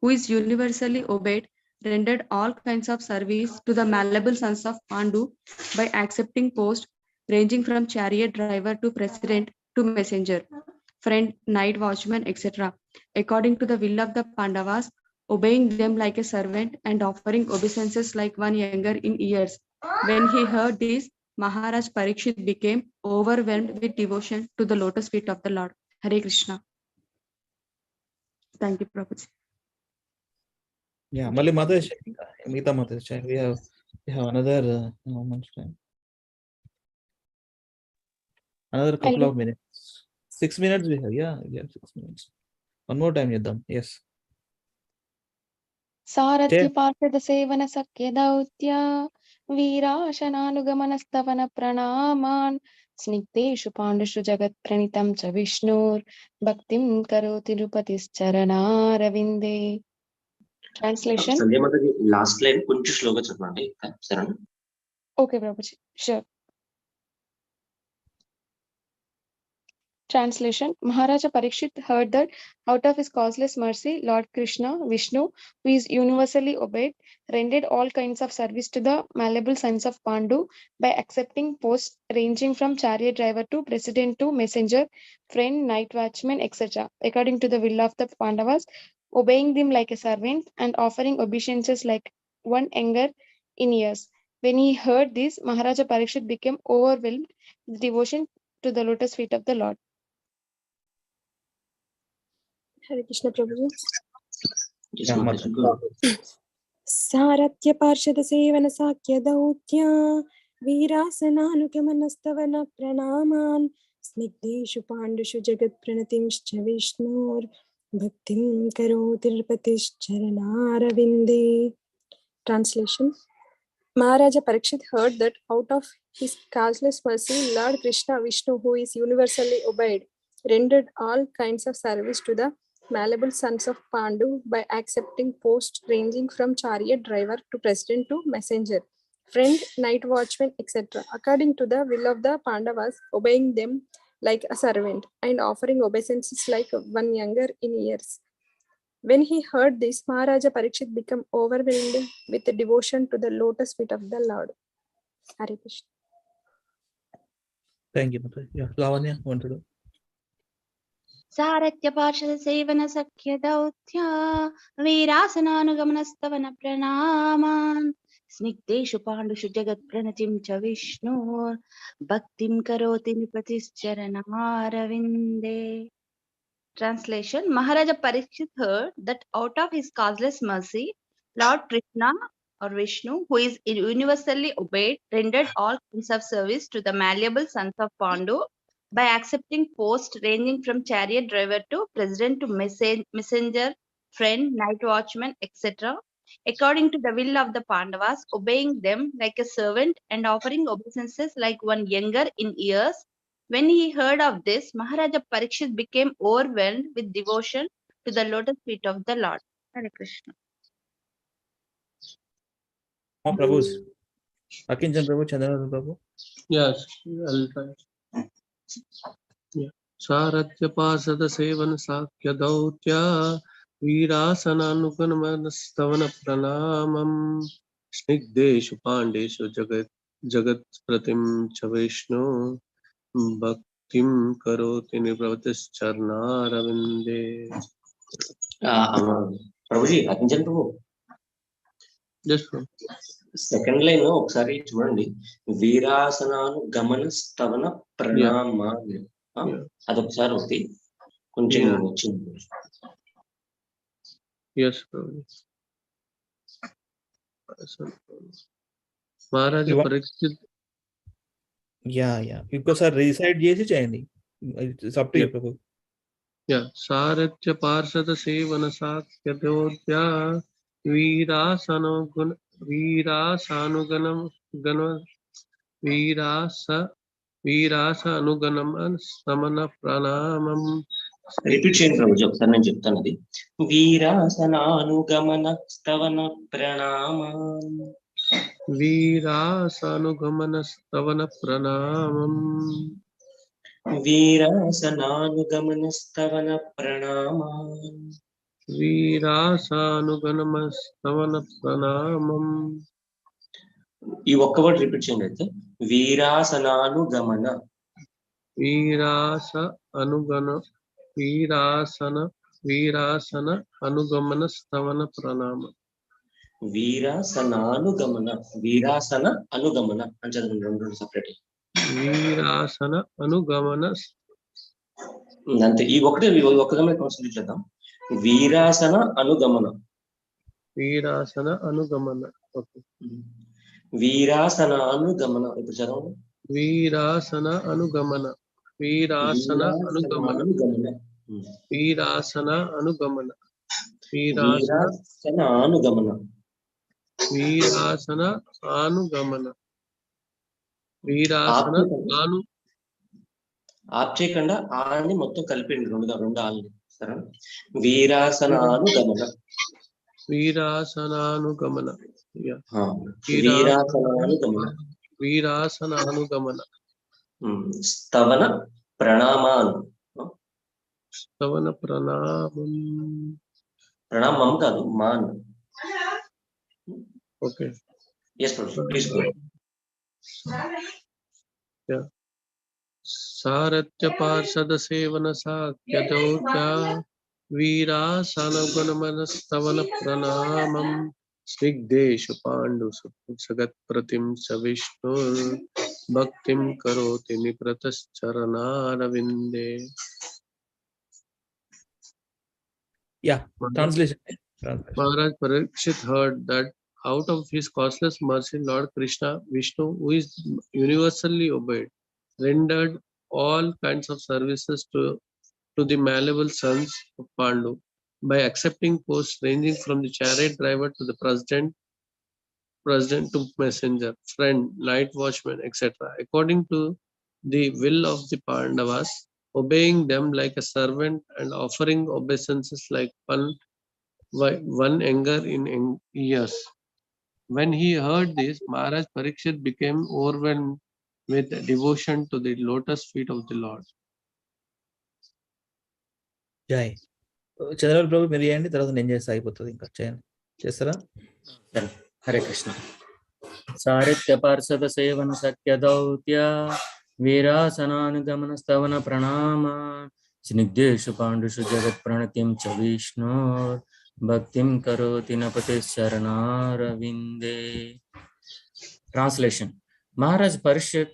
Speaker 12: who is universally obeyed, rendered all kinds of service to the malleable sons of Pandu by accepting posts ranging from chariot driver to president to messenger, friend, night watchman, etc., according to the will of the Pandavas, obeying them like a servant and offering obeisances like one younger in years. When he heard this, Maharaj Parikshit became overwhelmed with devotion to the lotus feet of the Lord. Hare Krishna. Thank you, Prabhuji.
Speaker 2: Yeah, Mali Mataji, Meeta Mataji, we have another couple of minutes. 6 minutes we have. Yeah, 6 minutes. One more time, Yadam. Yes.
Speaker 1: సారథ్య పార్షద సేవన సఖ్య దౌత్య వీరాశనానుగమనస్తవన ప్రణామాన్ స్నిగ్ధేషు పాండుషు జగత్ ప్రణితం చ విష్ణుర్ భక్తిం కరోతి నృపతిశ్చరణారవిందే. Translation.
Speaker 5: సంధ్య Mataji, last line కొంచెం స్లోగా చెప్పండి. సరేనా?
Speaker 1: Okay Prabhuji, sure. Translation: Maharaja Parikshit heard that out of his causeless mercy, Lord Krishna, Vishnu, who is universally obeyed, rendered all kinds of service to the malleable sons of Pandu by accepting posts ranging from chariot driver to president to messenger, friend, night watchman, etc., according to the will of the Pandavas, obeying them like a servant and offering obeisances like one younger in years. When he heard this, Maharaja Parikshit became overwhelmed with devotion to the lotus feet of the Lord.
Speaker 11: Hare Krishna Prabhuji.
Speaker 5: Yes, Mataji, go.
Speaker 11: सारथ्य पार्षद seven Shakya दौत्या वीरासनानुगमनस्तवन प्रणामान् स्निग्धेषु पाण्डुषु जगत्प्रणतिंश्च विष्णोर् भक्तिं करोति नृपतिश्चरणारविन्दे. Translation: Maharaja Parikshit heard that out of his causeless mercy, Lord Krishna, Vishnu, who is universally obeyed, rendered all kinds of service to the malleable sons of Pandu by accepting posts ranging from chariot driver to president to messenger, friend, night watchman, etc., according to the will of the Pandavas, obeying them like a servant and offering obeisances like one younger in years. When he heard this, Maharaja Parikshit became overwhelmed with devotion to the lotus feet of the Lord. Hare Krishna.
Speaker 2: Thank you, Mataji. Yeah, Lavanya, want to do?
Speaker 8: सारथ्य पार्षद seven सख्य दौत्या वीरासनानुगमनस्तवन प्रणामान् स्निग्धेषु पाण्डुषु जगत्प्रणतिं च विष्णोर् भक्तिं करोति नृपतिश्चरणारविन्दे. Translation: Maharaja Parikshit heard that out of his causeless mercy, Lord Krishna or Vishnu, who is universally obeyed, rendered all kinds of service to the malleable sons of Pandu by accepting posts ranging from chariot driver to president to messenger, friend, night watchman, etc., according to the will of the Pandavas, obeying them like a servant and offering obeisances like one younger in years. When he heard of this, Maharaja Parikshit became overwhelmed with devotion to the lotus feet of the Lord. Hare Krishna.
Speaker 2: More Prabhus. Akinjan Prabhu, Chandra Prabhu.
Speaker 10: Yes, I'll try. Yeah. Saratya Pasada Sevan Sakya Dautya Virasananuganmanastavana Pranamam Snigdeshu Pandeshu Jagat Pratim Chavishnu Bhaktim Karoti Nipravatis Charnaravinde.
Speaker 5: Prabhuji, Akinjan Prabhu.
Speaker 10: Just from
Speaker 5: second line ఒకసారి చూడండి, వీరాసనాను గమన స్తవన ప్రణామ, అదొకసారి ఒకటి కొంచెం వచ్చింది.
Speaker 10: Yes, Maharaja Parikshit.
Speaker 2: Yeah. ఇంకోసారి రీసైడ్ చేసి చేయండి. It's up to you, Prabhu.
Speaker 10: Yeah. Saratya Parsada Sevana Sakya Dodya Virasa Anuganam Samana Pranamam.
Speaker 5: Repeat చేయండి ప్రభు, ఒకసారి నేను చెప్తాను. అది వీరాసనానుగమన స్తవన ప్రణామం.
Speaker 10: వీరాసనుగమన స్తవన ప్రణామం.
Speaker 5: వీరాసనానుగమన స్తవన ప్రణామం.
Speaker 10: వీరాసనుగమన స్తవన ప్రణామం.
Speaker 5: ఈ ఒక్క వర్డ్ రిపీట్ చేయండి. అయితే వీరాసనానుగమన, వీరాసన అనుగమన స్తవన ప్రణామం. వీరాసనానుగమన, వీరాసన అనుగమన అని చదవండి, రెండు సపరేట్.
Speaker 10: వీరాసన అనుగమన
Speaker 5: అంతే. ఈ ఒకటే ఒక్కదమే కాన్సన్ట్రేట్ చేద్దాం. వీరాసన అనుగమన,
Speaker 10: వీరాసన అనుగమన.
Speaker 5: వీరాసన అనుగమన. ఇప్పుడు చదవండి.
Speaker 10: వీరాసన అనుగమన, వీరాసన అనుగమన, వీరాసన అనుగమన,
Speaker 5: వీరాసన అనుగమన,
Speaker 10: వీరాసన అనుగమన, వీరాసన అను.
Speaker 5: ఆప్ చేయకుండా ఆని మొత్తం కలిపండి, రెండు ఆల్ని. సరే, వీరాసనానుగమన,
Speaker 10: వీరాసనానుగమన,
Speaker 5: వీరాసనానుగమన,
Speaker 10: వీరాసనానుగమన,
Speaker 5: స్తవన ప్రణామాన్,
Speaker 10: stavana pranamam.
Speaker 5: Pranamam kaadu, man.
Speaker 10: Okay.
Speaker 5: Yes, Prabhu. Please go ahead.
Speaker 10: Yeah. Saratya parsada sevana sakyadauta veera sanagunamanastavana pranamam snigdeshu pandu sagat pratim sa Vishnu bhaktim karoti nipratas charanaravinde.
Speaker 2: Yeah, translation.
Speaker 10: Maharaj Parikshit heard that out of his causeless mercy, Lord Krishna, Vishnu, who is universally obeyed, rendered all kinds of services to the malleable sons of Pandu by accepting posts ranging from the chariot driver to the president to messenger, friend, night watchman, etc. According to the will of the Pandavas, obeying them like a servant and offering obeisances like one younger in years. When he heard this, Maharaj Parikshit became overwhelmed with devotion to the lotus feet of the Lord.
Speaker 2: Jai. Chandrababu ప్రభు మీరు చేయండి, తర్వాత నేను చేస్తే అయిపోతుంది. ఇంకా చేయండి, చేస్తారా?
Speaker 9: హరే కృష్ణ. సారిత్య పార్షద సేవన సఖ్య దౌత్య వీరాసనానుగమన స్తవన ప్రణామ స్నిగ్ధేషు పాండుషు జగత్ ప్రణతిం చ విష్ణు భక్తిం కరోతి నపతిశ్చరణారవిందే. Translation. Maharaj Parikshit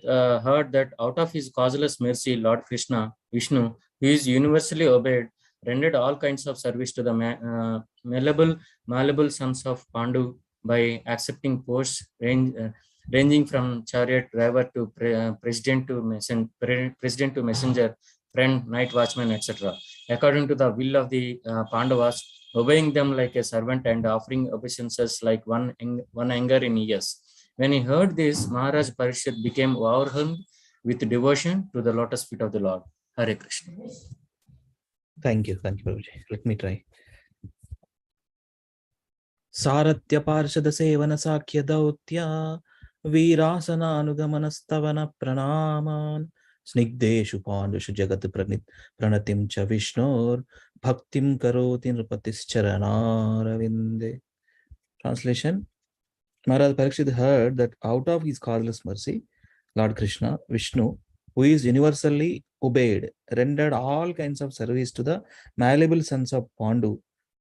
Speaker 9: heard that out of his causeless mercy, Lord Krishna, Vishnu, who is universally obeyed, rendered all kinds of service to the malleable sons of Pandu by accepting posts ranging from chariot driver to president to messenger, friend, night watchman, etc. According to the will of the Pandavas, obeying them like a servant and offering obeisances like one younger in years. When he heard this, Maharaj Parikshit became overwhelmed with devotion to the lotus feet of the Lord. Hare Krishna.
Speaker 2: Thank you, Prabhuji. Let me try. Saratya parshada sevana sakya dautya veerasana anugamana stavana pranaman snigdeshu pandushu jagat pranatim cha vishnor bhaktim karoti nrpatischaranararavinde. Translation. Maharaj Parikshit heard that out of his causeless mercy, Lord Krishna, Vishnu, who is universally obeyed, rendered all kinds of service to the malleable sons of Pandu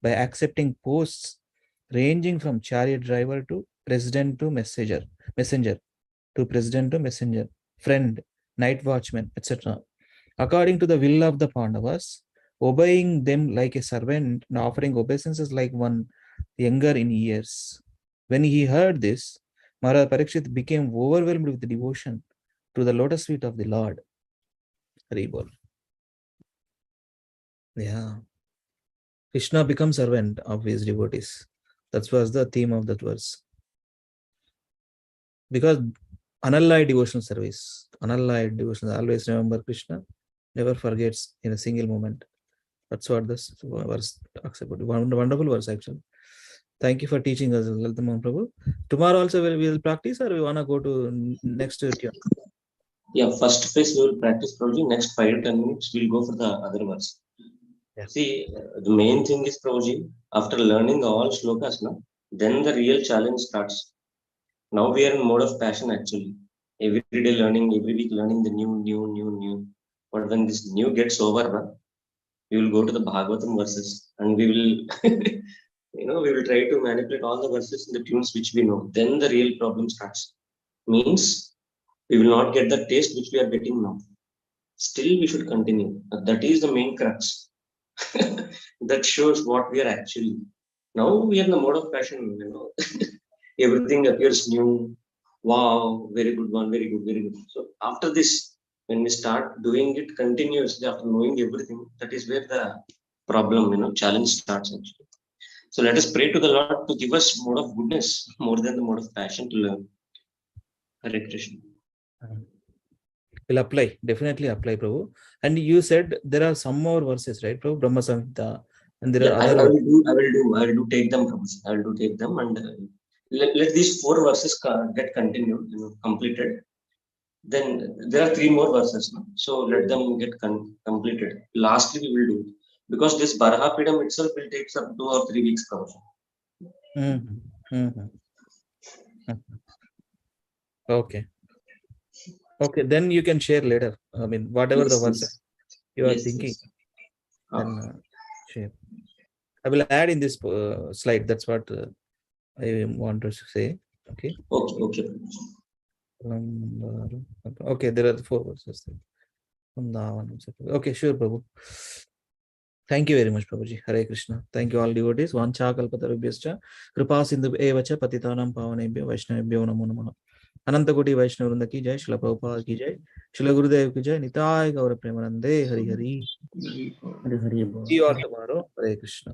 Speaker 2: by accepting posts ranging from chariot driver to president to messenger, to president to messenger, friend, night watchman, etc. According to the will of the Pandavas, obeying them like a servant and offering obeisances like one younger in years. When he heard this, Maharaj Parikshit became overwhelmed with devotion to the lotus feet of the Lord. Haribol. Yeah. Krishna becomes servant of his devotees. That was the theme of that verse. Because unallied devotional service, always remember Krishna, never forgets in a single moment. That's what this verse talks about. Wonderful verse, actually. Thank you for teaching us, Lalitamam Prabhu. Tomorrow also we will practice, or we want to go to next tune?
Speaker 5: Yeah, first phase we will practice, Prabhuji. Next 5 to 10 minutes we'll go for the other verse.
Speaker 2: Yeah.
Speaker 5: See, the main thing is, Prabhuji, after learning all shlokas, then the real challenge starts. Now we are in mode of passion, actually. Every day learning, every week learning the new. But when this new gets over, we will go to the Bhagavatam verses and we will we will try to manipulate all the verses in the tunes which we know. Then the real problem starts. Means we will not get the taste which we are getting now. Still, we should continue. That is the main crux. That shows what we are actually. Now we are in the mode of passion. Everything appears new. Wow, very good one, very good, very good. So after this, when we start doing it continuously, after knowing everything, that is where the problem, challenge starts actually. So let us pray to the Lord to give us mode of goodness more than the mode of passion to learn. Hare Krishna.
Speaker 2: Will apply, definitely apply, Prabhu. And you said there are some more verses, right, Prabhu? Brahma Samhita, and there are other.
Speaker 5: I will do take them, Prabhu. I will do take them, and let these 4 verses get continued, completed. Then there are 3 more verses, no? So let them get completed. Lastly, we will do it. Because this Barahapidam itself will take some 2 or 3 weeks.
Speaker 2: Okay. Okay, then you can share later. I mean, whatever the verses you are thinking, then share. I will add in this slide. That's what I want to say. Okay.
Speaker 5: Okay.
Speaker 2: Okay, there are 4 verses. Okay, sure, Prabhu. Thank you very much, Prabhuji. Hare Krishna. Thank you all devotees. Vancha kalpatarubhyascha kripa sindhu evacha patitanam pavanebhyo vaishnavebhyo namo namaha. Ananta Koti Vaishnava Vrinda ki jai, Srila Prabhupada ki jai, Srila Gurudev ki jai, Nitai Gaura Premanande, Hari Hari. See you all tomorrow. Hare Krishna.